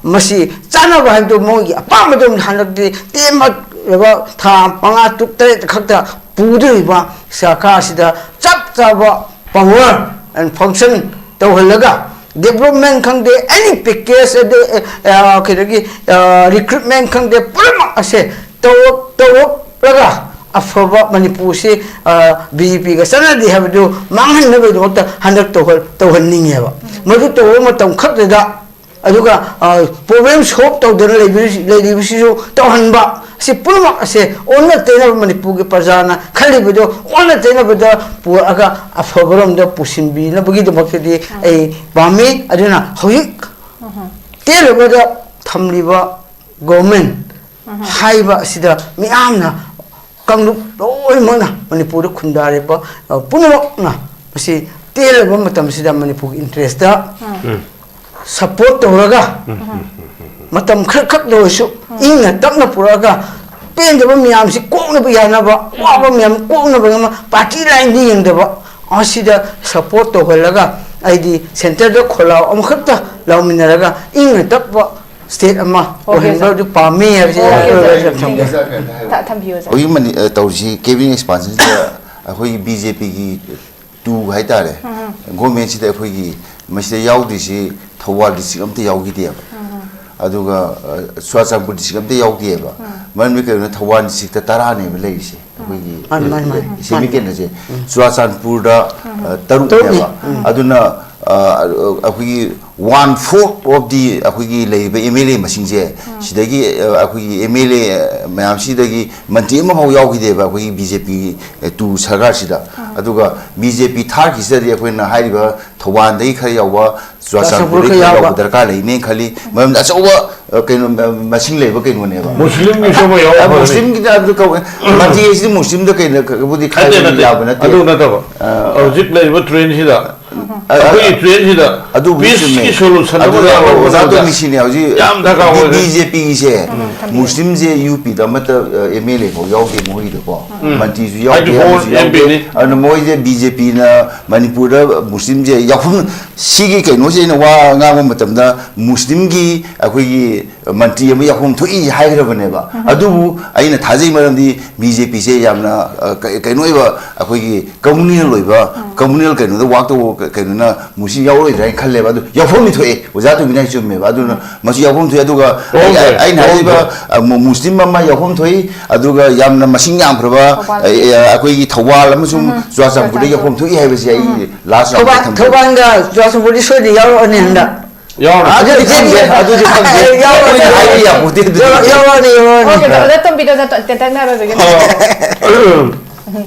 masi chana ba habdo moi apam dum handakti tema eba tha panga tukte khakta pudriba saka sida chap chaba power and function to halaga development khangde any package kidagi recruitment khangde purama ase to laga afaba manipur se BJP ga sanadi habdu manghan nabe do ta handak to hanningeba madu to matam khakda aduga problem solve to dana lebi sisu to hanba si purma se onna tena manipur ge parjana khali bido onna tena bida pu aga afabaram da pusimbi na bugi de makdi ai bami aduna hoyik telo bada thamliba government haiba sida mi amna kanglu loi mana manipur khundare ba punama na si telo ba matam sida manipur interest da support to raga matam khak do su inga tapna puraga pen de miam si kokna ba yana ba wa ba miam kokna ba party line ni yeng de ba asida support to holaga aidi center do khola am khata lawminaraga inga tapba state ama ohinba du pame ya oi mani tawji cabinet expansion da hoi BJP gi tu haitare government sida hoi gi masida yaudi si thawal district amte yaugi de aduga Swachanpur district amte yaugi ba man ke thawal district ta 10 ne lei se hoi semi ke ne je Swachanpur da taruk ne ba aduna akhui 1/4 of the akhui leiba MLA masingje sidagi akhui MLA mayam sidagi manti ma hau yaugi de ba akhui BJP tu sargar sida aduga BJP thar ki sida akhui na hairiba thwan dai khari yawa Swachanpur ka yawa darka lei ne khali mam achawa kaino masing leiba kaino ne ba Muslim ni somo yawa Muslim ki da ka manti is Muslim da kaino budi khali yawa na adu na ta ojik leiba train sida अभी train ही था बीस की solution वो ज़्यादा mission है अजी BJP से मुस्लिम से UP दा मतलब MLA को याव के मोही दो को मंत्री जो याव के और मोही से BJP ना मणिपुर दा मुस्लिम से याव सीगी के नोचे ना वाह गाँव में तब दा मुस्लिम की अकोई मंत्री में याव तो ई हाई कर बने बा अदुबु आई ना थाज़े मरम दी BJP से याव ना के नोई बा अकोई कम्युनल लोई बा कम्युनल के नोई वाक तो के नोई ꯂꯩꯗꯅ ꯃꯨꯁꯤ ꯌꯥꯎꯔꯣꯏꯗ꯭ꯔꯥ ꯈꯜꯂꯦꯕ ꯑꯗꯨ ꯌꯥꯎꯐꯝꯗꯤ ꯊꯣꯛꯑꯦ ꯑꯣꯖꯥ ꯇꯨꯃꯤꯟꯅ ꯆꯨꯝꯃꯦꯕ ꯑꯗꯨꯅ ꯃꯁꯤ ꯌꯥꯎꯐꯝ ꯊꯣꯛꯑꯦ ꯑꯗꯨꯒ ꯑꯩꯅ ꯍꯥꯏꯔꯤꯕ ꯃꯨꯁꯂꯤꯝ ꯑꯃ ꯌꯥꯎꯐꯝ ꯊꯣꯛꯏ ꯑꯗꯨꯒ ꯌꯥꯝꯅ ꯃꯁꯤꯡ ꯌꯥꯝꯈ꯭ꯔꯕ ꯑꯩꯈꯣꯏꯒꯤ ꯊꯧꯕꯥꯜ ꯑꯃꯁꯨꯡ ꯆꯨꯔꯥꯆꯥꯟꯄꯨꯔꯗ ꯌꯥꯎꯐꯝ ꯊꯣꯛꯏ ꯍꯥꯏꯕꯁꯤ ꯑꯩ ꯂꯥꯁ ꯊꯧꯕꯥꯜꯒ ꯆꯨꯔꯥꯆꯥꯟꯄꯨꯔꯗꯤ ꯁꯣꯏꯗꯅ ꯌꯥꯎꯔꯛꯑꯅꯤ ꯍꯟꯗꯛ ꯑꯗꯨꯗꯤ ꯈꯪꯗꯦ ꯑꯗꯨꯗꯤ ꯈꯪꯗꯦ ꯍꯥꯏꯕ ꯌꯥꯄꯣꯠꯇꯦ ꯌꯥꯎꯔꯛꯑꯅꯤ ꯑꯣꯀꯦ ꯇꯣꯝꯕꯤꯗꯣ ꯇꯦꯟꯇꯛꯅ ꯑꯔꯣꯏꯕꯒꯤ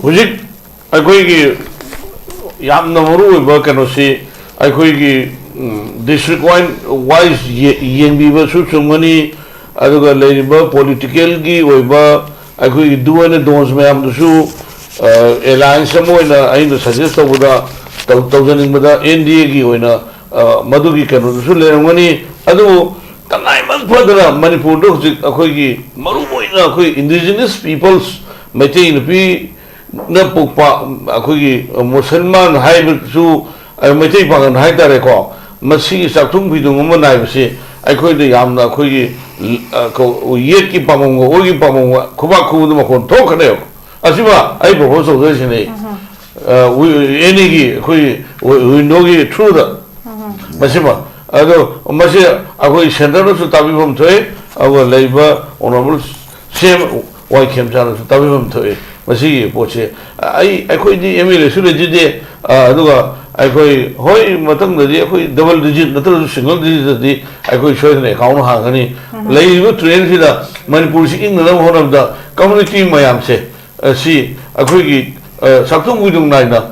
ꯍꯧꯖꯤꯛ ꯑꯩꯈꯣꯏꯒꯤ ꯌꯥꯝꯅ ꯃꯔꯨꯑꯣꯏꯕ ꯀꯩꯅꯣꯁꯤ ꯑꯩꯈꯣꯏꯒꯤ ꯗꯤꯁꯇ꯭ꯔꯤꯛ ꯋꯥꯏꯁ ꯌꯦꯡꯕꯤꯕꯁꯨ ꯆꯨꯝꯒꯅꯤ ꯑꯗꯨꯒ ꯂꯩꯔꯤꯕ ꯄꯣꯂꯤꯇꯤꯀꯦꯜꯒꯤ ꯑꯣꯏꯕ ꯑꯩꯈꯣꯏꯒꯤ ꯗꯨ ꯑꯦꯟ ꯗꯣꯟꯁ ꯃꯌꯥꯝꯗꯨꯁꯨ ꯑꯦꯂꯥꯏꯟꯁ ꯑꯃ ꯑꯣꯏꯅ ꯑꯩꯅ ꯁꯖꯦꯁ ꯇꯧꯕꯗ ꯇꯧꯖꯅꯤꯡꯕꯗ ꯑꯦꯟ ꯗꯤ ꯑꯦꯒꯤ ꯑꯣꯏꯅ ꯃꯗꯨꯒꯤ ꯀꯩꯅꯣꯗꯨꯁꯨ ꯂꯩꯔꯝꯒꯅꯤ ꯑꯗꯨꯕꯨ ꯇꯉꯥꯏꯃꯟ ꯐꯗꯅ ꯃꯅꯤꯄꯨꯔꯗ ꯍꯧꯖꯤꯛ ꯑꯩꯈꯣꯏꯒꯤ ꯃꯔꯨꯑꯣꯏꯅ ꯑꯩꯈꯣꯏ ꯏꯟꯗꯤꯖꯤꯅꯁ ꯄꯤꯄꯜꯁ ꯃꯩꯇꯩ ꯅꯨꯄꯤꯅ ꯄꯣꯛꯄ ꯑꯩꯈꯣꯏꯒꯤ ꯃꯨꯁꯜꯃꯥꯟ ꯍꯥꯏꯕꯁꯨ ꯃꯩꯇꯩ ꯄꯥꯉꯜ ꯍꯥꯏꯇꯥꯔꯦꯀꯣ ꯃꯁꯤꯒꯤ ꯆꯥꯛꯊꯨꯡ ꯐꯤꯗꯨꯡ ꯑꯃ ꯅꯥꯏꯕꯁꯤ ꯑꯩꯈꯣꯏꯗ ꯌꯥꯝꯅ ꯑꯩꯈꯣꯏꯒꯤ ꯌꯦꯠꯀꯤ ꯄꯥꯃꯝꯒ ꯑꯣꯏꯒꯤ ꯄꯥꯃꯝꯒ ꯈꯨꯕꯥꯛ ꯈꯨꯕꯗ ꯃꯈꯣꯟ ꯊꯣꯛꯀꯅꯦꯕ ꯑꯁꯤꯃ ꯑꯩ ꯄ꯭ꯔꯣꯄꯣꯁ ꯇꯧꯖꯔꯤꯁꯤꯅꯤ ꯑꯦꯅꯤꯒꯤ ꯑꯩꯈꯣꯏꯒꯤ ꯋꯤꯟꯗꯣꯒꯤ ꯊ꯭ꯔꯨꯗ ꯃꯁꯤꯃ ꯑꯗꯣ ꯃꯁꯤ ꯑꯩꯈꯣꯏ ꯁꯦꯟꯇꯔꯗꯁꯨ ꯇꯥꯕꯤꯐꯝ ꯊꯣꯛꯏ ꯑꯗꯨꯒ ꯂꯩꯕ ꯑꯣꯅꯔꯦꯕꯜ ꯁꯦꯝ ꯋꯥꯏ ꯈꯦꯝꯆꯥꯅꯁꯨ ꯇꯥꯕꯤꯐꯝ ꯊꯣꯛꯏ ꯃꯁꯤꯒꯤ ꯄꯣꯠꯁꯦ ꯑꯩꯈꯣꯏꯗꯤ ꯑꯦꯝ ꯑꯦꯜ ꯑꯦꯁꯨ ꯂꯩꯖꯗꯦ ꯑꯗꯨꯒ ꯑꯩꯈꯣꯏ ꯍꯣꯏ ꯃꯊꯪꯗꯗꯤ ꯑꯩꯈꯣꯏ ꯗꯕꯜ ꯗꯤꯖꯤꯠ ꯅꯠꯇ꯭ꯔꯁꯨ ꯁꯤꯡꯒꯜ ꯗꯤꯖꯤꯠꯇꯗꯤ ꯑꯩꯈꯣꯏ ꯁꯣꯏꯗꯅ ꯑꯦꯀꯥꯎꯟ ꯍꯥꯡꯒꯅꯤ ꯂꯩꯔꯤꯕ ꯇ꯭ꯔꯦꯟꯁꯤꯗ ꯃꯅꯤꯄꯨꯔꯁꯤ ꯏꯪꯅꯅꯕ ꯍꯣꯠꯅꯕꯗ ꯀꯝꯃꯨꯅꯤꯇꯤ ꯃꯌꯥꯝꯁꯦ ꯁꯤ ꯑꯩꯈꯣꯏꯒꯤ ꯁꯛꯊꯨꯡ ꯐꯤꯗꯨꯡ ꯅꯥꯏꯅ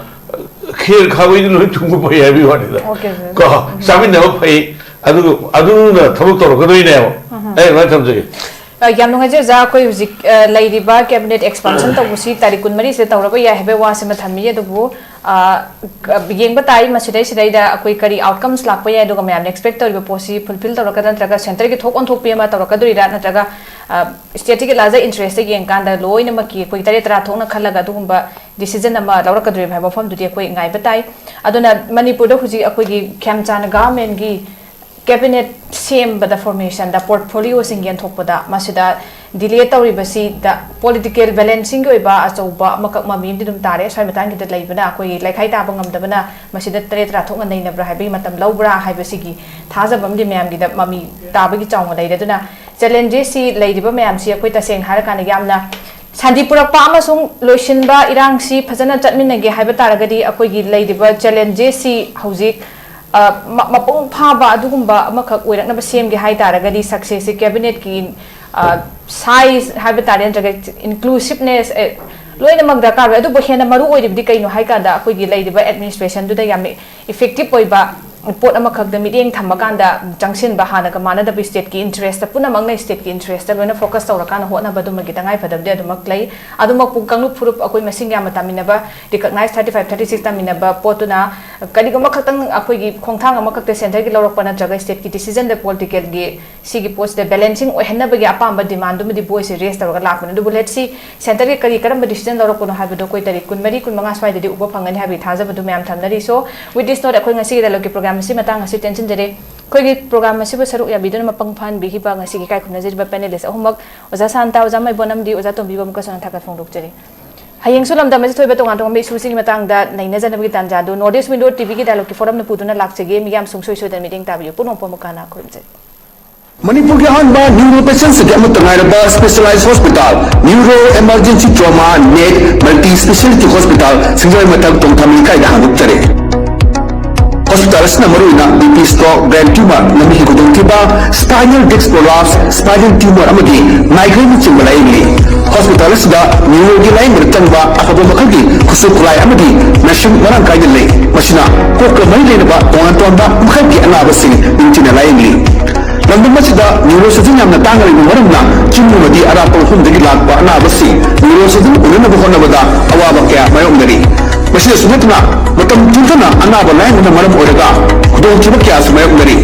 ꯈꯦꯔ ꯈꯥꯕꯩꯗꯤ ꯂꯣꯏ ꯊꯨꯡꯕ ꯐꯩ ꯍꯥꯏꯕꯒꯤ ꯋꯥꯅꯤꯗ ꯀꯣ ꯆꯥꯃꯤꯟꯅꯕ ꯐꯩ ꯑꯗꯨꯅ ꯊꯕꯛ ꯇꯧꯔꯛꯀꯗꯣꯏꯅꯦꯕ ꯑꯩ ꯑꯗꯨꯃꯥꯏꯅ ꯊꯝꯖꯒꯦ ꯌꯥꯝ ꯅꯨꯡꯉꯥꯏꯖꯩ ꯑꯣꯖꯥ ꯑꯩꯈꯣꯏ ꯍꯧꯖꯤꯛ ꯂꯩꯔꯤꯕ ꯀꯦꯕꯤꯅꯦꯠ ꯑꯦꯛꯁꯄꯥꯟꯁꯟ ꯇꯧꯕꯁꯤ ꯇꯥꯔꯤꯛ 24ꯁꯤꯗ ꯇꯧꯔꯕ ꯌꯥꯏ ꯍꯥꯏꯕ ꯋꯥꯁꯤꯃ ꯊꯝꯃꯤ ꯑꯗꯨꯕꯨ ꯌꯦꯡꯕ ꯇꯥꯏ ꯃꯁꯤꯗꯩꯁꯤꯗꯩꯗ ꯑꯩꯈꯣꯏ ꯀꯔꯤ ꯑꯥꯎꯠꯀꯝꯁ ꯂꯥꯛꯄ ꯌꯥꯏ ꯑꯗꯨꯒ ꯃꯌꯥꯝꯅ ꯑꯦꯛꯁꯄꯦꯛ ꯇꯧꯔꯤꯕ ꯄꯣꯠꯁꯤ ꯐꯨꯜꯐꯤꯜ ꯇꯧꯔꯛꯀꯗ꯭ꯔꯥ ꯅꯠꯇ꯭ꯔꯒ ꯁꯦꯟꯇꯔꯒꯤ ꯊꯣꯛ ꯑꯣꯟꯊꯣꯛꯄꯤ ꯑꯃ ꯇꯧꯔꯛꯀꯗꯣꯏꯔꯥ ꯅꯠꯇ꯭ꯔꯒ ꯁ꯭ꯇꯦꯠꯀꯤ ꯂꯥꯔꯖꯔ ꯏꯟꯇꯔꯦꯁꯇ ꯌꯦꯡꯀꯥꯟꯗ ꯂꯣꯏꯅꯃꯛꯀꯤ ꯑꯩꯈꯣꯏ 9 ꯊꯣꯛꯅ ꯈꯜꯂꯒ ꯑꯗꯨꯒꯨꯝꯕ ꯗꯤꯁꯤꯖꯟ ꯑꯃ ꯂꯧꯔꯛꯀꯗꯣꯔꯤꯕ ꯍꯥꯏꯕ ꯋꯥꯐꯝꯗꯨꯗꯤ ꯑꯩꯈꯣꯏ ꯉꯥꯏꯕ ꯇꯥꯏ ꯑꯗꯨꯅ ꯃꯅꯤꯄꯨꯔꯗ ꯍꯧꯖꯤꯛ ꯑꯩꯈꯣꯏꯒꯤ ꯈꯦꯝꯆꯥꯟ ꯒꯚꯔꯟꯃꯦꯟꯠꯒꯤ cabinet sembada formation da portfolio sing yenthokpada masida delay tawribasida political balancing oi ba achouba makak mamim dum tare sai matang gida leibana akoi laikhai ta bangam dabana masida tre tra thokna neina bra haibi matam lawbra haibasigi thajabam di mayam gida mami tabagi chawnga leidaduna challenges si leidiba mayam si akoi taseng harakana yamna Sandi purak pa amasung loisin ba irang si phajana chatminage haiba taragadi akoi gi leidiba challenges si hauzik mapung phaba adugumba amakak oirakna ba semge hai taragadi success cabinet ki size haiba tare njaga inclusiveness loina mag dakar adu bo hena maru oiribdi kaino hai ka da akoi gi leidiba administration du da yam effective oiba pot amakak da meeting thamakanda junction ba hana ka mana da state ki interest puna mangna state ki interest loina focus tawrakana hona ba du magi tangai phadab de adumak lei adumak pu kanglu furup akoi masing ya matamina ba recognize 35 36 tamina ba potuna kadi gama khatang akoi gi khongthang amakak te center gi lorok pana jaga state ki decision de political gi sigi post de balancing o henna ba gi apam ba demand du medi boy se raise tawra lakna du let's see center gi kari karam ba decision lorok kono ha do koi tari kun mari kun manga swai de uba phangani ha bi thaja ba du myam thamnari so with this note akoi ngasi gi dialogue program si matang ngasi tension jere koi gi program si ba saruk ya bidun ma pangphan bi hi ba ngasi gi kai khuna jeri ba panelist ahumak oja Shanta oja MAIBON di oja TOMBI ba muka sang thakat phongdok jeri hayeng sulam da mesi thoiba tongan tong me isu sing matang da naina janam gi tanja do Northeast Window TV gi dialogue ki forum na puduna lakchege mi yam sung soi soi da meeting tabiyo punom pomukana khoi jeri Manipur के हानबा neuro patients के अमतंगाइरबा specialised hospital neuro emergency trauma net multi speciality hospital single मतक तोंथामी कायदा हांगुक्तरे hospital असना मरुना BP stroke brain tumour नमी गुदुंतिबा spinal disc prolapse spinal tumour अमगी माइग्रेन चिंबलाइली हॉस्पिटल असदा न्यूरो की लाइन रतंबा अफबो मखगी खुसु खुलाई अमगी नशिंग मरंग कायदले मसिना कोक मई लेनबा तोंगा तोंदा मखगी अनाबसिंग इंचिना लाइली लंदन मसिदा न्यूरोसर्जन यामना तांगरि मरमना चिन्नुमदी अरापो हुंदगी लाकपा अनाबसि न्यूरोसर्जन उननबो होनबदा अवाबा कया मायोंगरी मसिदा सुनतना मतम तुंजना अनाबा लायंगना मरम ओरगा खुदों चिबा कया समायोंगरी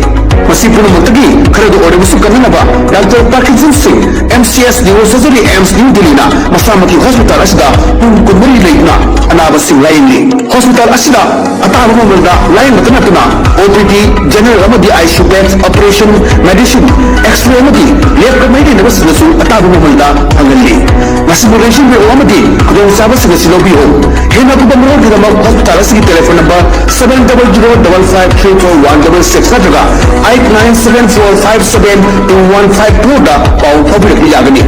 मसि पुनमतगी खरदो ओरबसु कननबा doctor Parkinson Singh MCS neurosurgery AIIMS New Delhi ना मसामकी हॉस्पिटल असदा पुन कुमरी लेना अनाबसिंग लाइंगली हॉस्पिटल असिदा अताब ममलदा लाइन मतनतुना ओपीडी जनरल अमदी ICU beds operation medicine xray अमदी लेब कमेटी नबसनसु अताब ममलदा फंगली मसिमुलेशन बे अमदी खुदों साबसगसि लोबियो हेना कुबमरो गिदमक हॉस्पिटल असि टेलीफोन नंबर 70053416 नत्रगा 8974572152 दा पाउ फबिरकि यागनी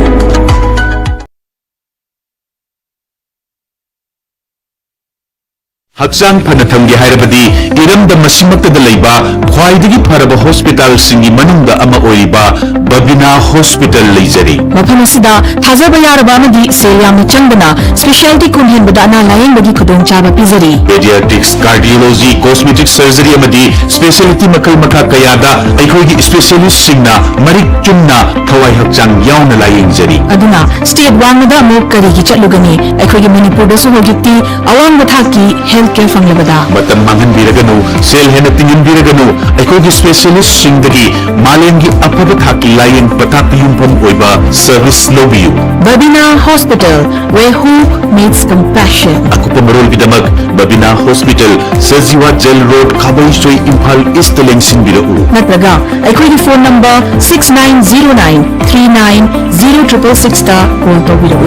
हक्चांग फन थंगे हायरबदी इरमद मसिमक्तद लैबा ख्वाइदगी फरब हॉस्पिटल सिंगी मनुंग अमा ओइबा बबिना हॉस्पिटल लेजरी मफम असिदा थाजब यारबा अमदी सेयाम चंगना स्पेशलिटी कुनहेनबदा अना लायंगबगी खुदोंग चाबा पिजरी पेडियाट्रिक्स कार्डियोलॉजी कॉस्मेटिक सर्जरी अमदी स्पेशलिटी मकल मखा कयादा अखोगी स्पेशलिस्ट सिंगना मरिक चुमना थवाई हक्चांग यावना लायंगजरी अदुना स्टेट वांगदा अमुक करिगी चटलुगनी अखोगी मणिपुरदसु होगिति अवांग थाकी हेल्थ केयर फंगलबदा मतम मांगन बिरगनु सेल हेन तिंगन बिरगनु अखोगी स्पेशलिस्ट सिंगदगी मालेंगी अफब थाकी लायंग पता पियुंपम ओइबा सर्विस लोबियु Babina hospital where hope meets compassion अकुपा मरोल गिदमक Babina hospital Sajiwa jail road खाबईसोई इम्फाल ईस्ट लेंगसिन बिरउ नत्रगा अखोगी फोन नंबर 6909390666 ता कॉल तौबिरउ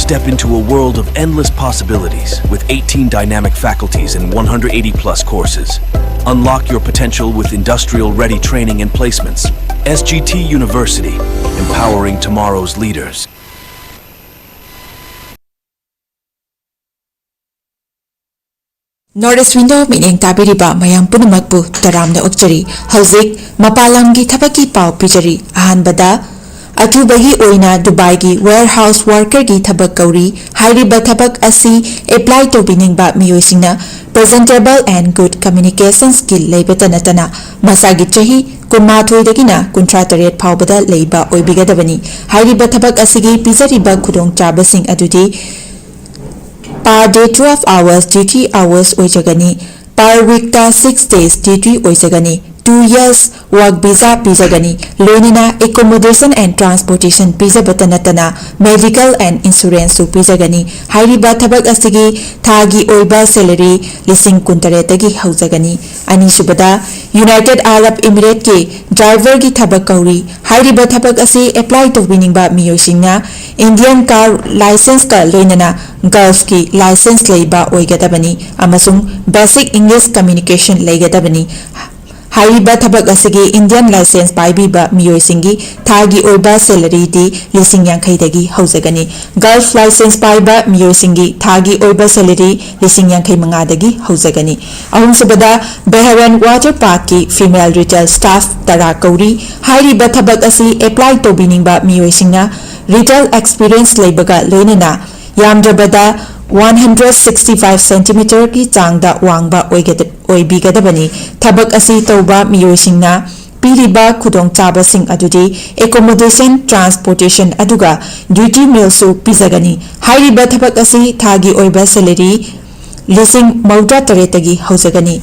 Step into a world of endless possibilities with 18 dynamic faculties and 180 plus courses. Unlock your potential with industrial-ready training and placements. SGT University, empowering tomorrow's leaders. Northeast Window meaning tabiriba mayam punamakpu taramna okjari hauzik mapalamgi thabaki pau pijari ahanbada अथुबगी ओइना Dubai warehouse worker की थबक कौरी हाइरिबा थबक असी apply तौबिनिंगबा मियोइसिंगना presentable and good communication skill लेबता नतना मसागी चही कुमाथोइदगिना कुंट्रा तरेट फावबदा लेबा ओइबिगदबनी हाइरिबा थबक असिगी पिजरिबा खुदोंग चाबसिंग अदुदी per day 12 hours duty hours ओइजगनी per week ta 6 days duty ओइजगनी 2 years work visa pizagani loinina accommodation and transportation pizza batanatana medical and insurance su pizagani hairiba thabak asigi thagi oiba salary lising kuntaretagi haujagani ani subada United Arab Emirates ke driver ki thabak kauri hairiba thabak asi apply to winning ba miyoisingna Indian car license ka loinana Gulf ki license leiba oigadabani amasung basic English communication leigadabani हाइरिबा थबक असगी Indian licence पाइबिबा मियोइसिंगी थागी ओइबा salary दी लिसिंग यांखैदगी हौजगनी गल्फ लाइसेंस पाइबा मियोइसिंगी थागी ओइबा सैलरी लिसिंग यांखै मंगादगी हौजगनी अहुमसबदा बेहरन वाटर पार्क की फीमेल रिटेल स्टाफ तरा कौरी हाइरिबा थबक असि अप्लाई तोबिनिंगबा मियोइसिंगना रिटेल एक्सपीरियंस लेबगा लोइनना यामजबदा 165 सेंटीमीटर की चांगदा वांगबा ओइबिगदबनी थबक असि तौबा मियोइसिंगना पीरिबा खुदोंग चाबसिंग अदुदी एकोमोडेशन ट्रांसपोर्टेशन अदुगा ड्यूटी मीलसु पिजगनी हाइरिबा थबक असि थागी ओइबा salary लिसिंग मौद्रा तरेतगी हौजगनी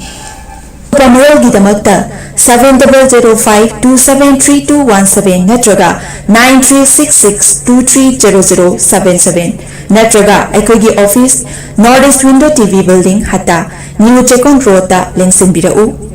Pamrol-gidamagta 7005273217 natraga 9366230077 natraga aikogi office Northeast Window TV building hata New Chekon Road ta lengsinbirau